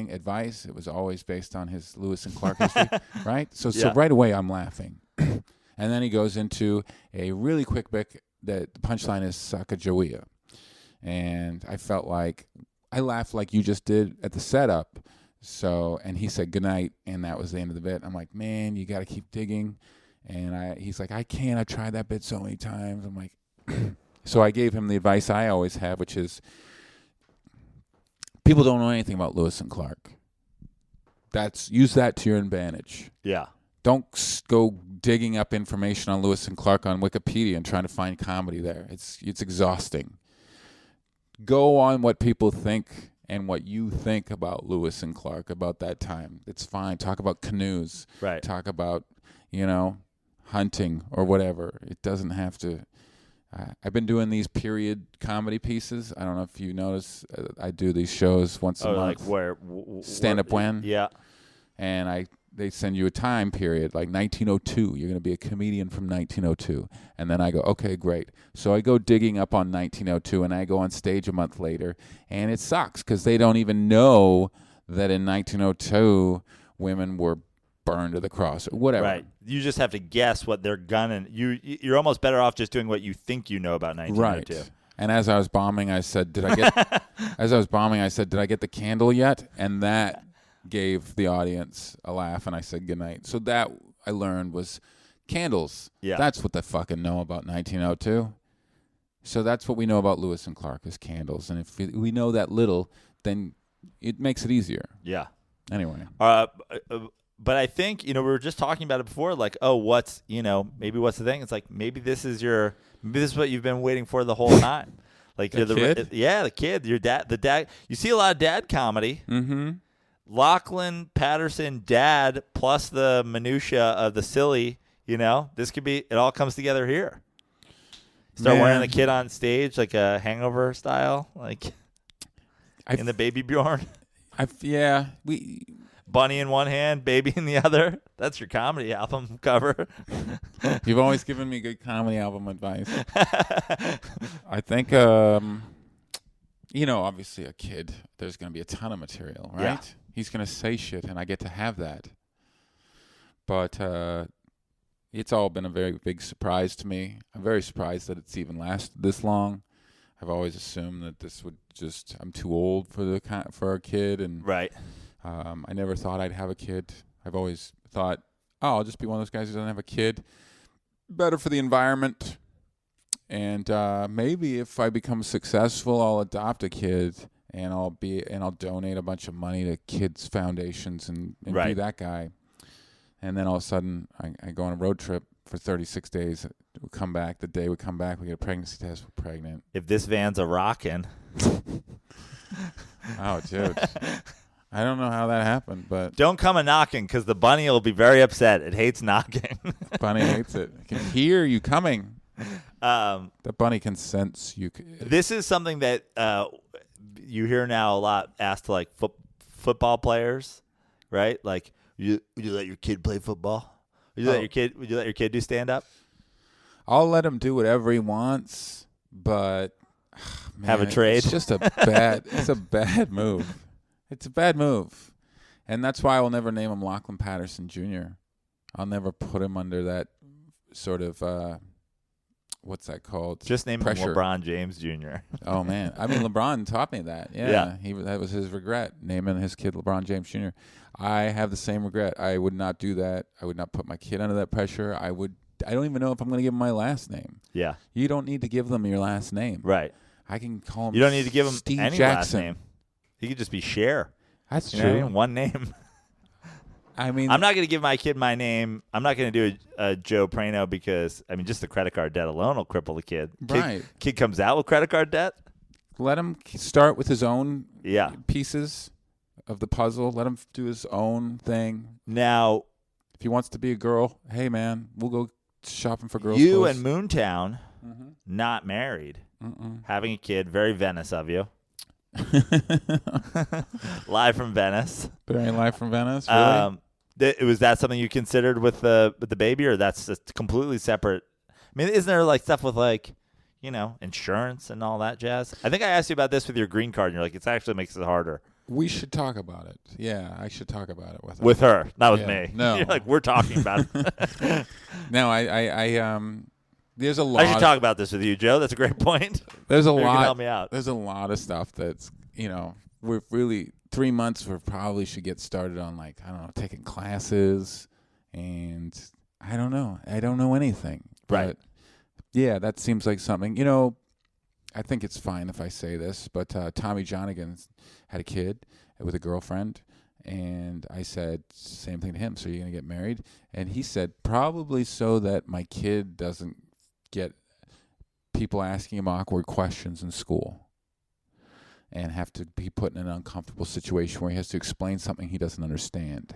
advice, it was always based on his Lewis and Clark history, right? So right away I'm laughing. And then he goes into a really quick bit that the punchline is Sacagawea. And I felt like I laughed like you just did at the setup. So, and he said goodnight, and that was the end of the bit. I'm like, man, you got to keep digging. And he's like, I can't. I've tried that bit so many times. I'm like, so I gave him the advice I always have, which is people don't know anything about Lewis and Clark. Use that to your advantage. Yeah. Don't go digging up information on Lewis and Clark on Wikipedia and trying to find comedy there. It's exhausting. Go on what people think and what you think about Lewis and Clark, about that time. It's fine. Talk about canoes. Right. Talk about, hunting or whatever. It doesn't have to. I've been doing these period comedy pieces. I don't know if you notice. I do these shows once a month. Like where? Stand-up when? Yeah. And they send you a time period, like 1902. You're going to be a comedian from 1902. And then I go, okay, great. So I go digging up on 1902, and I go on stage a month later, and it sucks because they don't even know that in 1902 women were burned to the cross or whatever. Right. You just have to guess what they're gunning. You're almost better off just doing what you think you know about 1902. Right. And as I was bombing, I said, did I get the candle yet? And that gave the audience a laugh, and I said goodnight. So that I learned was candles. Yeah. That's what they fucking know about 1902. So that's what we know about Lewis and Clark is candles. And if we know that little, then it makes it easier. Yeah. Anyway. But I think, we were just talking about it before, like, maybe what's the thing? It's like, maybe this is what you've been waiting for the whole time. Like The kid? The kid, your dad, the dad. You see a lot of dad comedy. Mm-hmm. Lachlan Patterson dad plus the minutia of the silly, this could be, it all comes together here. Start wearing the kid on stage like a Hangover style, like in the Baby Bjorn. Bunny in one hand, baby in the other. That's your comedy album cover. You've always given me good comedy album advice. I think, obviously a kid, there's going to be a ton of material, right? Yeah. He's going to say shit, and I get to have that. But it's all been a very big surprise to me. I'm very surprised that it's even lasted this long. I've always assumed that this would I'm too old for a kid, and Right. I never thought I'd have a kid. I've always thought, I'll just be one of those guys who doesn't have a kid. Better for the environment. And maybe if I become successful, I'll adopt a kid and I'll donate a bunch of money to kids foundations and be Right. that guy. And then all of a sudden I go on a road trip for 36 days. We come back. The day we come back, we get a pregnancy test. We're pregnant. If this van's a rockin'. Oh, dude. I don't know how that happened, but Don't come a knocking because the bunny will be very upset. It hates knocking. Bunny hates it. It can hear you coming. um, The bunny can sense you. this is something that you hear now a lot asked to like football players, right? Like, would you let your kid play football? Would you let your kid do stand up? I'll let him do whatever he wants, but man, Have a trade? It's just a bad. It's a bad move. It's a bad move, and that's why I will never name him Lachlan Patterson Jr. I'll never put him under that sort of what's that called? Just name Pressure. him LeBron James Jr. Oh man, I mean LeBron taught me that. Yeah. That was his regret, naming his kid LeBron James Jr. I have the same regret. I would not do that. I would not put my kid under that pressure. I don't even know if I'm going to give him my last name. Yeah. You don't need to give them your last name. Right. I can call him. You don't need to give him Steve any Jackson. last name. He could just be Cher. That's You know what I true. mean? One name. I mean, I'm not going to give my kid my name. I'm not going to do a Joe Prano because, I mean, just the credit card debt alone will cripple the kid. Right. Kid comes out with credit card debt. let him start with his own Yeah. pieces of the puzzle. Let him do his own thing. Now, If he wants to be a girl, hey man, we'll go shopping for girls' you clothes. and Moontown, Mm-hmm. not married, having a kid, very Venice of you. Live from Venice. Very live from Venice. Really? Was that something you considered with the baby, or that's just completely separate? I mean, isn't there like stuff with like, you know, insurance and all that jazz? I think I asked you about this with your green card, and you're like, it actually makes it harder We should talk about it. Yeah, I should talk about it with her. with her, not with Yeah, me. no. You're like, we're talking about it. No, there's a lot. I should talk about this with you, Joe. That's a great point. There's a Maybe you lot. can help me out. There's a lot of stuff that's, we're really 3 months. We probably should get started on taking classes, and I don't know. I don't know anything. Right. But yeah, that seems like something. I think it's fine if I say this, but Tommy Johnigan had a kid with a girlfriend, and I said same thing to him. So you're gonna get married? And he said probably so that my kid doesn't get people asking him awkward questions in school and have to be put in an uncomfortable situation where he has to explain something he doesn't understand.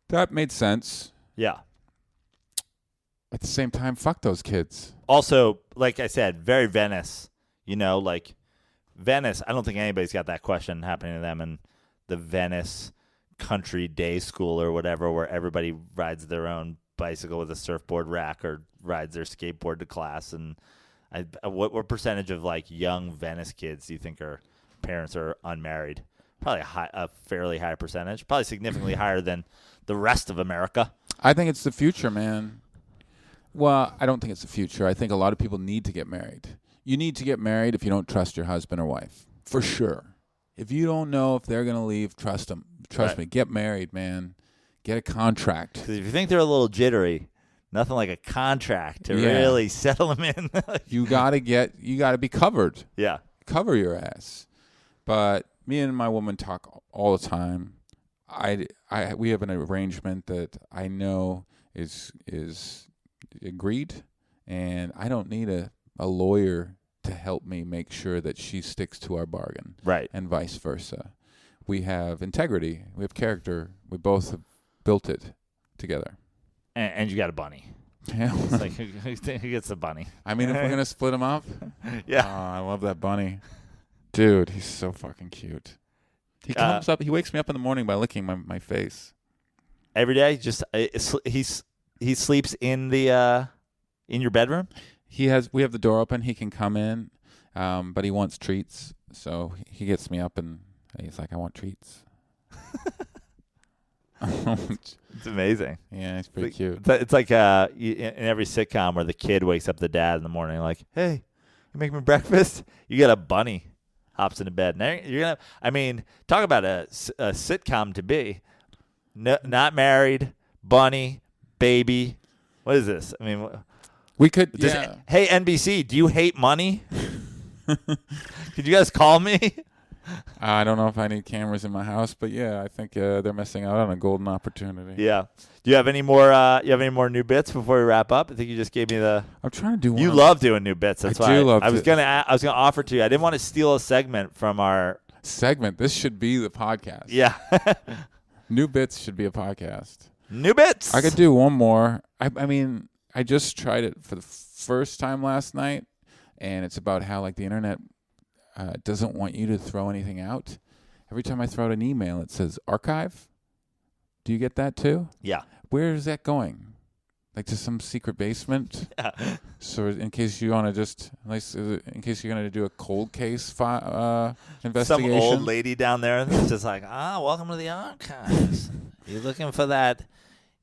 That made sense. Yeah. At the same time, fuck those kids. Also, like I said, very Venice. Like Venice, I don't think anybody's got that question happening to them in the Venice country day school or whatever, where everybody rides their own bicycle with a surfboard rack or rides their skateboard to class. And what percentage of like young Venice kids do you think parents are unmarried? Probably a fairly high percentage, probably significantly higher than the rest of America. I think it's the future, man. Well, I don't think it's the future. I think a lot of people need to get married. You need to get married if you don't trust your husband or wife, for sure. If you don't know if they're going to leave, trust them. Trust Right. me. Get married, man. Get a contract. Because if you think they're a little jittery, nothing like a contract to Yeah. really settle them in. You got to be covered. Yeah. Cover your ass. But me and my woman talk all the time. We have an arrangement that I know is agreed, and I don't need a lawyer to help me make sure that she sticks to our bargain. Right. And vice versa. We have integrity. We have character. We both have built it together. And you got a bunny. Yeah. It's like, who gets the bunny? I mean, if we're going to split them up, Yeah. I love that bunny. Dude, he's so fucking cute. He comes up. He wakes me up in the morning by licking my face. Every day, just he sleeps in the in your bedroom. We have the door open. He can come in, but he wants treats. So he gets me up and he's like, "I want treats." It's amazing. Yeah, it's pretty cute. It's like in every sitcom where the kid wakes up the dad in the morning, like, "Hey, you make me breakfast." You get a bunny hops into bed. Now you're gonna. I mean, talk about a sitcom to be. No, not married, bunny, baby. What is this? I mean, We could. Yeah. Hey, NBC, do you hate money? Could you guys call me? I don't know if I need cameras in my house, but yeah, I think they're missing out on a golden opportunity. Yeah. Do you have any more? You have any more new bits before we wrap up? I think you just gave me the. I'm trying to do one. You love doing new bits. That's why do love I was gonna offer to you. I didn't want to steal a segment from our segment. This should be the podcast. Yeah. New bits should be a podcast. New bits. I could do one more. I mean, I just tried it for the first time last night, and it's about how like the internet doesn't want you to throw anything out. Every time I throw out an email, it says archive. Do you get that too? Yeah. Where is that going? Like to some secret basement? Yeah. So in case you want to just, in case you're going to do a cold case investigation. Some old lady down there that's just like, welcome to the archives. You looking for that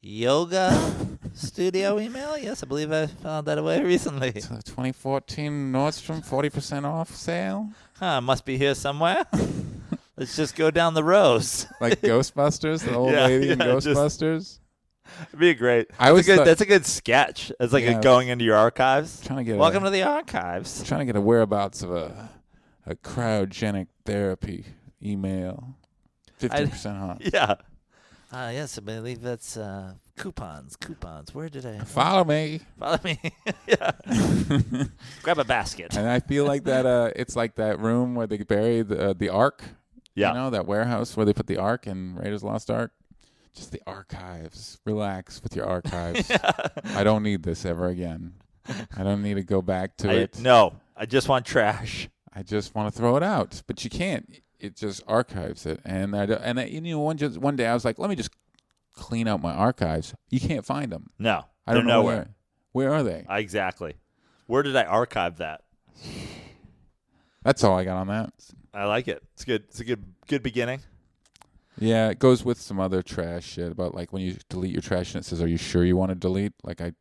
yoga studio email? Yes, I believe I found that away recently. So 2014 Nordstrom 40% off sale? Must be here somewhere. Let's just go down the rows. Like Ghostbusters, the old lady in Ghostbusters? It'd be great. That's a good sketch. It's like going into your archives. Welcome to the archives. Trying to get a whereabouts of a cryogenic therapy email. 50% off. Yeah. Yes, I believe that's coupons. Where did I? Follow me. Yeah. Grab a basket. And I feel like that. It's like that room where they bury the Ark. Yeah. You know, that warehouse where they put the Ark in Raiders Lost Ark. Just the archives. Relax with your archives. Yeah. I don't need this ever again. I don't need to go back to it. No, I just want trash. I just want to throw it out, but you can't. It just archives it, and one day I was like, let me just clean out my archives. You can't find them. No, I don't know nowhere. Where are they? Exactly. Where did I archive that? That's all I got on that. I like it. It's good. It's a good beginning. Yeah, it goes with some other trash shit about like when you delete your trash and it says, "Are you sure you want to delete?" Like I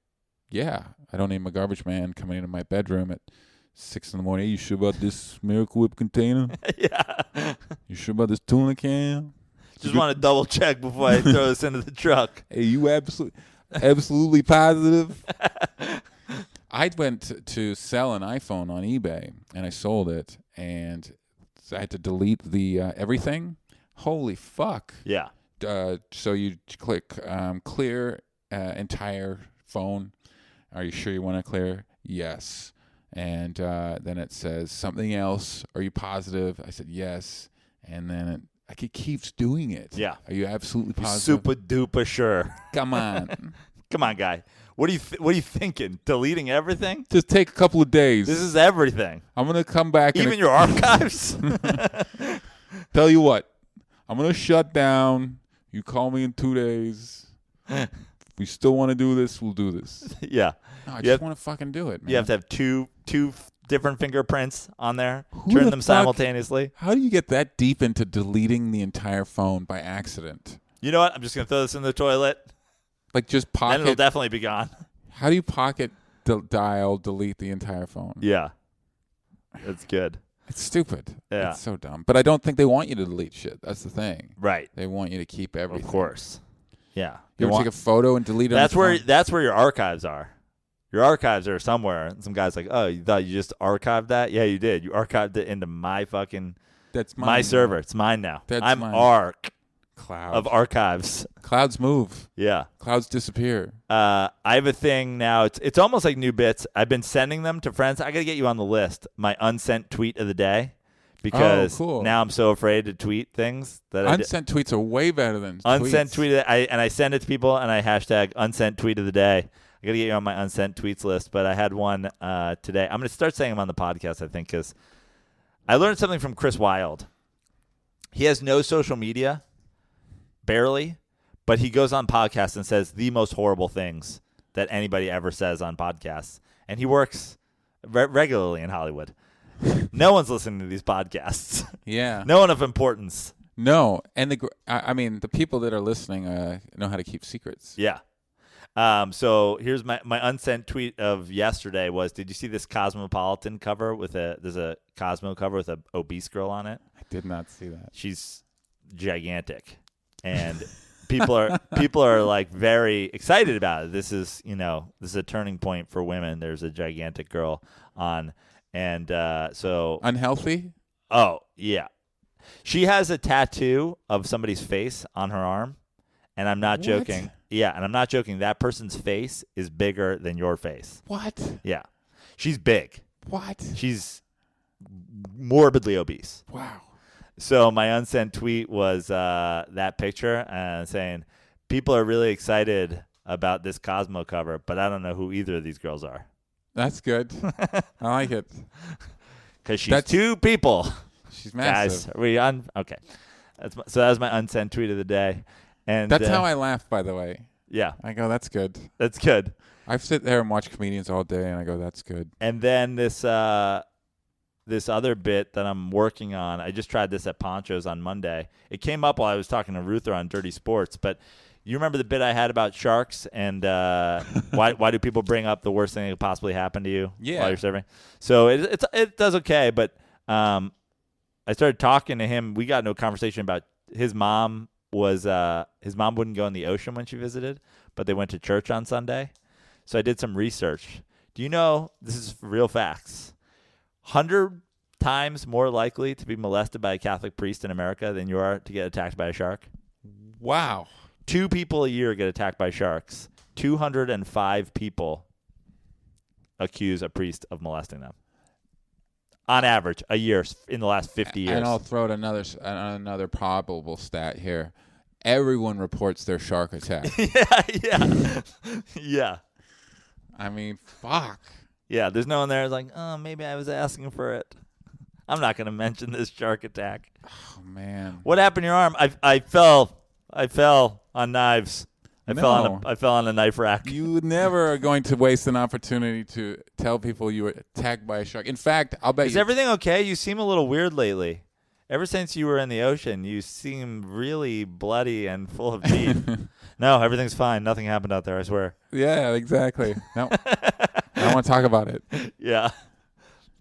don't need my garbage man coming into my bedroom at 6 a.m. Hey, you sure about this Miracle Whip container? Yeah. You sure about this tuna can? Just want to double check before I throw this into the truck. Hey, you absolutely positive? I went to sell an iPhone on eBay, and I sold it, and I had to delete the everything. Holy fuck. Yeah. So you click clear entire phone. Are you sure you want to clear? Yes. And then it says something else. Are you positive? I said yes. And then it keeps doing it. Yeah. Are you absolutely positive? Super duper sure. Come on. Come on, guy. What are you thinking? Deleting everything? Just take a couple of days. This is everything. I'm going to come back. Even your archives? Tell you what. I'm going to shut down. You call me in 2 days. If we still want to do this, we'll do this. Yeah. No, I just want to fucking do it, man. You have to have two different fingerprints on there. Turn them simultaneously. How do you get that deep into deleting the entire phone by accident? You know what? I'm just going to throw this in the toilet. Like just pocket. Then it'll definitely be gone. How do you pocket delete the entire phone? Yeah. That's good. It's stupid. Yeah. It's so dumb. But I don't think they want you to delete shit. That's the thing. Right. They want you to keep everything. Of course. Yeah. You ever take a photo and delete it? That's where your archives are. Your archives are somewhere. And some guy's like, "Oh, you thought you just archived that? Yeah, you did. You archived it into my fucking my server. It's mine now. I'm mine. Arc Cloud of archives. Clouds move. Yeah. Clouds disappear. I have a thing now. It's almost like new bits. I've been sending them to friends. I got to get you on the list. My unsent tweet of the day. Because now I'm so afraid to tweet things that unsent tweets are way better than unsent tweets. tweet. And I send it to people and I hashtag unsent tweet of the day. I got to get you on my unsent tweets list, but I had one today. I'm going to start saying them on the podcast, I think, because I learned something from Chris Wilde. He has no social media, barely, but he goes on podcasts and says the most horrible things that anybody ever says on podcasts. And he works regularly in Hollywood. No one's listening to these podcasts. Yeah. No one of importance. No. And the people that are listening know how to keep secrets. Yeah. So here's my unsent tweet of yesterday was, did you see this Cosmopolitan cover there's a Cosmo cover with a obese girl on it? I did not see that. She's gigantic. And people are like very excited about it. This is a turning point for women. There's a gigantic girl on, and so Unhealthy? oh yeah, she has a tattoo of somebody's face on her arm, and I'm not What? joking. Yeah, and I'm not joking. That person's face is bigger than your face. What? Yeah, she's big. What? She's morbidly obese. Wow. So my unsent tweet was that picture saying, people are really excited about this Cosmo cover, but I don't know who either of these girls are. That's good. I like it. Because she's two people. She's massive. Guys, are we on? Okay. So that was my unsent tweet of the day. And That's how I laugh, by the way. Yeah. I go, that's good. That's good. I sit there and watch comedians all day, and I go, that's good. And then this other bit that I'm working on, I just tried this at Poncho's on Monday. It came up while I was talking to Ruther on Dirty Sports, but you remember the bit I had about sharks and why do people bring up the worst thing that could possibly happen to you while you're serving? So it does okay, but I started talking to him. We got into a conversation about his mom wouldn't go in the ocean when she visited, but they went to church on Sunday. So I did some research. Do you know, this is real facts, 100 times more likely to be molested by a Catholic priest in America than you are to get attacked by a shark? Wow. 2 people a year get attacked by sharks. 205 people accuse a priest of molesting them. On average, a year in the last 50 years. And I'll throw out another probable stat here. Everyone reports their shark attack. Yeah. I mean, fuck. Yeah, there's no one there who's like, oh, maybe I was asking for it. I'm not going to mention this shark attack. Oh, man. What happened to your arm? I fell on knives. I fell on a knife rack. You never are going to waste an opportunity to tell people you were attacked by a shark. In fact, I'll bet Is everything okay? You seem a little weird lately. Ever since you were in the ocean, you seem really bloody and full of teeth. No, everything's fine. Nothing happened out there, I swear. Yeah, exactly. No, I don't want to talk about it. Yeah,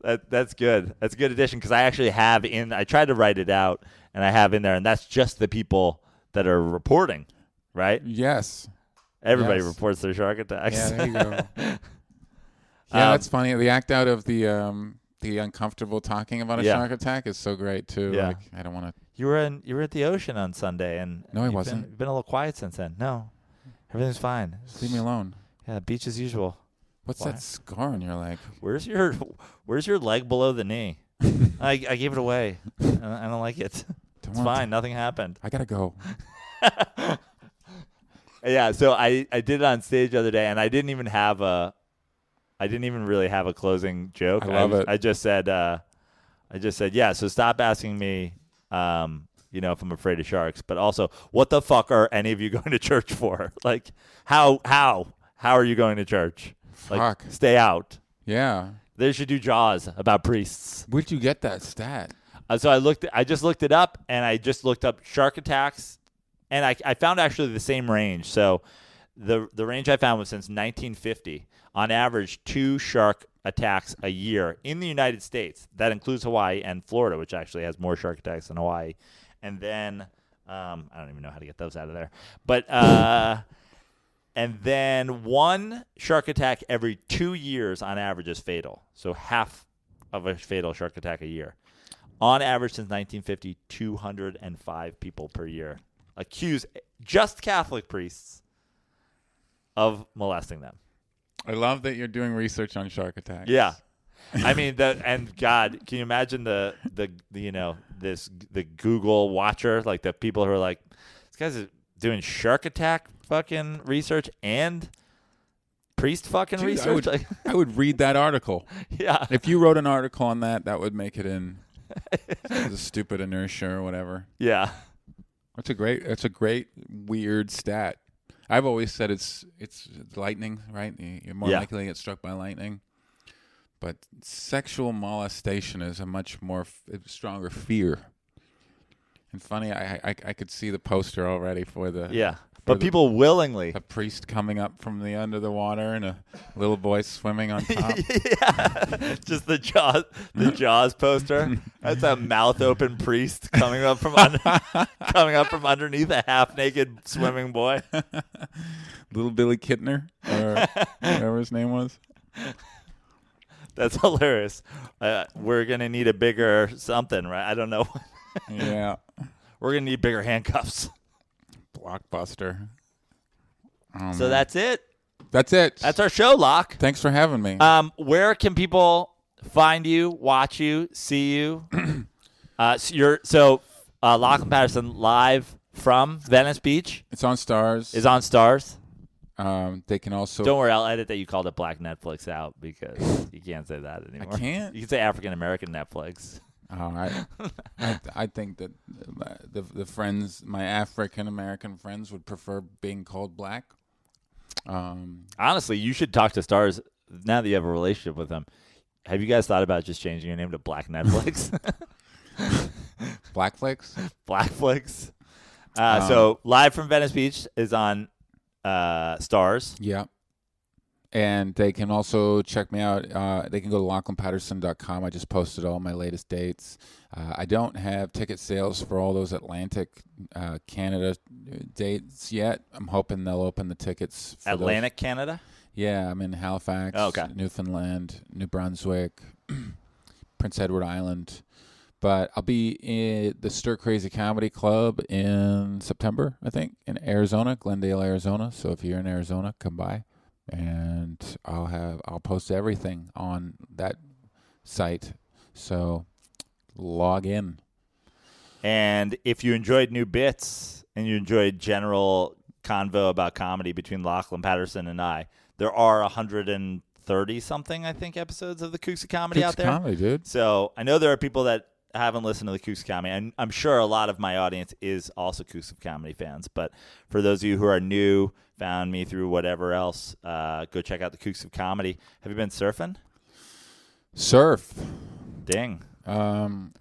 that's good. That's a good addition because I actually have I tried to write it out, and I have in there, and that's just the people that are reporting, right? Yes. Everybody reports their shark attacks. Yeah, there you go. Yeah, that's funny. The act out of the uncomfortable talking about a shark attack is so great too. Yeah. Like, I don't want to. You were at the ocean on Sunday, and No, I wasn't. Been a little quiet since then. No, everything's fine. Just leave me alone. Yeah, beach as usual. What's that scar on your leg? Where's your leg below the knee? I gave it away. I don't like it. It's fine. Nothing happened. I gotta go. Yeah, so I did it on stage the other day, and I didn't even really have a closing joke. I love it. I just said, yeah. So stop asking me, if I'm afraid of sharks, but also, what the fuck are any of you going to church for? Like, how are you going to church? Like, Fuck. stay out. Yeah. They should do Jaws about priests. Where'd you get that stat? So I just looked it up, and I just looked up shark attacks, and I found actually the same range. So the range I found was since 1950. On average, 2 shark attacks a year in the United States. That includes Hawaii and Florida, which actually has more shark attacks than Hawaii. And then I don't even know how to get those out of there. But and then 1 shark attack every 2 years on average is fatal. So half of a fatal shark attack a year. On average, since 1950, 205 people per year accuse just Catholic priests of molesting them. I love that you're doing research on shark attacks. Yeah. I mean, and God, can you imagine the Google watcher, like the people who are like, this guy's doing shark attack fucking research and priest fucking research? I would read that article. Yeah. If you wrote an article on that would make it in the stupid inertia or whatever. Yeah. That's a great weird stat. I've always said it's lightning, right? You're more likely to get struck by lightning. But sexual molestation is a much more stronger fear. And funny, I could see the poster already for the But people willingly. A priest coming up from the under the water and a little boy swimming on top. Yeah, just the Jaws poster. That's a mouth open priest coming up from underneath a half naked swimming boy. Little Billy Kittner, or whatever his name was. That's hilarious. We're gonna need a bigger something, right? I don't know. Yeah, we're gonna need bigger handcuffs. Blockbuster. Oh, so man. that's it. That's it. That's our show, Locke. Thanks for having me. Where can people find you, watch you, see you? Lachlan Patterson live from Venice Beach. It's on Stars. Is on Stars. They can also. Don't worry, I'll edit that you called it Black Netflix out because you can't say that anymore. I can't. You can say African American Netflix. Oh, I think that the friends, my African American friends, would prefer being called black. Honestly, you should talk to Stars now that you have a relationship with them. Have you guys thought about just changing your name to Black Netflix? Blackflix? Blackflix. So Live from Venice Beach is on Stars. Yeah. And they can also check me out. They can go to LachlanPatterson.com. I just posted all my latest dates. I don't have ticket sales for all those Atlantic Canada dates yet. I'm hoping they'll open the tickets for Atlantic those. Canada? Yeah, I'm in Halifax, Newfoundland, New Brunswick, Prince Edward Island. But I'll be in the Stir Crazy Comedy Club in September, I think, in Arizona, Glendale, Arizona. So if you're in Arizona, come by. And I'll post everything on that site. So log in. And if you enjoyed new bits and you enjoyed general convo about comedy between Lachlan Patterson and I, there are 130 something, I think, episodes of the Kooks of Comedy out there. Comedy, dude. So I know there are people that haven't listened to the Kooks of Comedy, and I'm sure a lot of my audience is also Kooks of Comedy fans. But for those of you who are new, found me through whatever else, go check out the Kooks of Comedy. Have you been surfing? Surf. Ding.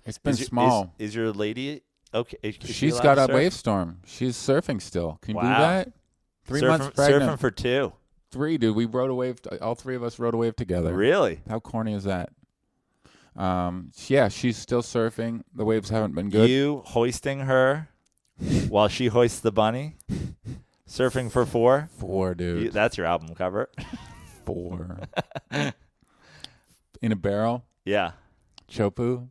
It's been small. Is your lady okay? Is she She's allowed got to a surf? wave storm. She's surfing still. Can you believe Wow. that? 3 months pregnant. Surfing for 2. 3, dude. We rode a wave. All 3 of us rode a wave together. Really? How corny is that? Yeah, she's still surfing. The waves haven't been good. You hoisting her while she hoists the bunny? Surfing for 4? 4, dude. That's your album cover. 4. In a barrel. Yeah. Chopu.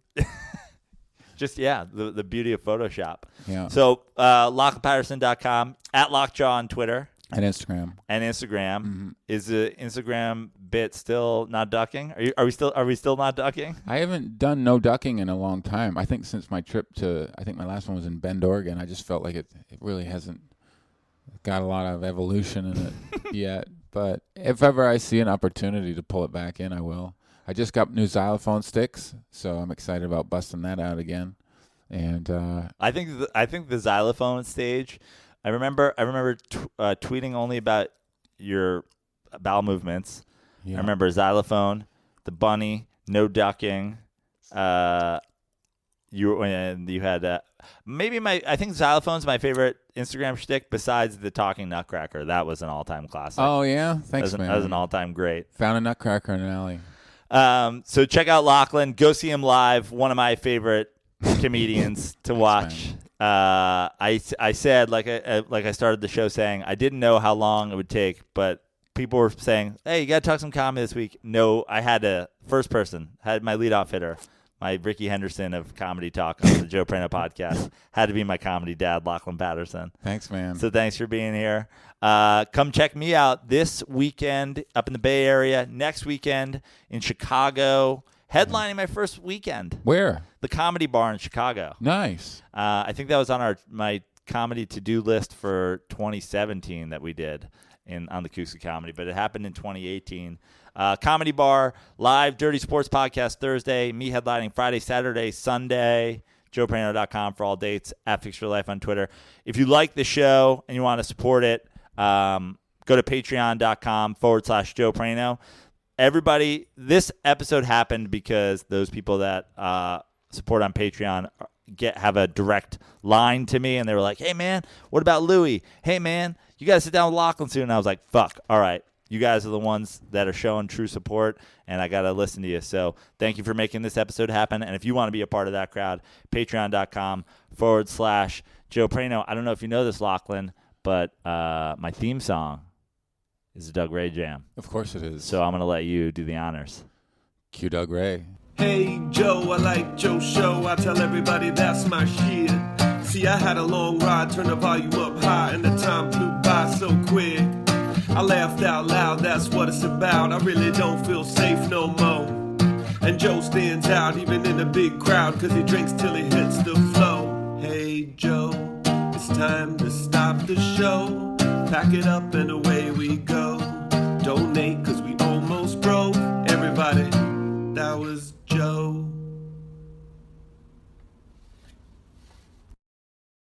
Just, the beauty of Photoshop. Yeah. So, LachlanPatterson.com, at Lockjaw on Twitter. And Instagram. Mm-hmm. Is the Instagram bit still not ducking? Are we still not ducking? I haven't done no ducking in a long time. I think since my trip I think my last one was in Bend, Oregon. I just felt like it really hasn't got a lot of evolution in it yet. But if ever I see an opportunity to pull it back in, I will. I just got new xylophone sticks, so I'm excited about busting that out again. And I think the xylophone stage. I remember tweeting only about your bowel movements. yeah. I remember xylophone, the bunny, no ducking. You had I think xylophone's my favorite Instagram shtick besides the talking nutcracker. That was an all-time classic. Oh yeah, thanks, man. That was an all-time great. Found a nutcracker in an alley. So check out Lachlan. Go see him live. One of my favorite comedians to watch. I said like I started the show saying I didn't know how long it would take, but people were saying, "Hey, you got to talk some comedy this week." No, I had a first person, had my leadoff hitter, my Ricky Henderson of comedy talk on the Joe Prano podcast. Had to be my comedy dad, Lachlan Patterson. Thanks, man. So thanks for being here. Come check me out this weekend up in the Bay Area. Next weekend in Chicago. Headlining my first weekend. Where? The Comedy Bar in Chicago. Nice. I think that was on my comedy to-do list for 2017 that we did on the Kooks of Comedy, but it happened in 2018. Comedy Bar, live Dirty Sports Podcast Thursday, me headlining Friday, Saturday, Sunday, JoePrano.com for all dates, at Fix Your Life on Twitter. If you like the show and you want to support it, go to patreon.com/Joe Prano. Everybody, this episode happened because those people that support on Patreon have a direct line to me, and they were like, "Hey man, what about Louie? Hey man, you guys sit down with Lachlan soon. And I was like, fuck, all right. You guys are the ones that are showing true support, and I got to listen to you. So thank you for making this episode happen. And if you want to be a part of that crowd, patreon.com/Joe Prano. I don't know if you know this, Lachlan, but my theme song is a Doug Ray jam. Of course it is. So I'm going to let you do the honors. Cue Doug Ray. Hey Joe, I like Joe's show. I tell everybody that's my shit. See, I had a long ride, turn the volume up high, and the time flew by so quick. I laughed out loud, that's what it's about. I really don't feel safe no more. And Joe stands out even in a big crowd, cause he drinks till he hits the flow. Hey Joe, it's time to stop the show. Pack it up and away we go. Donate cause we almost broke. Everybody, that was Joe.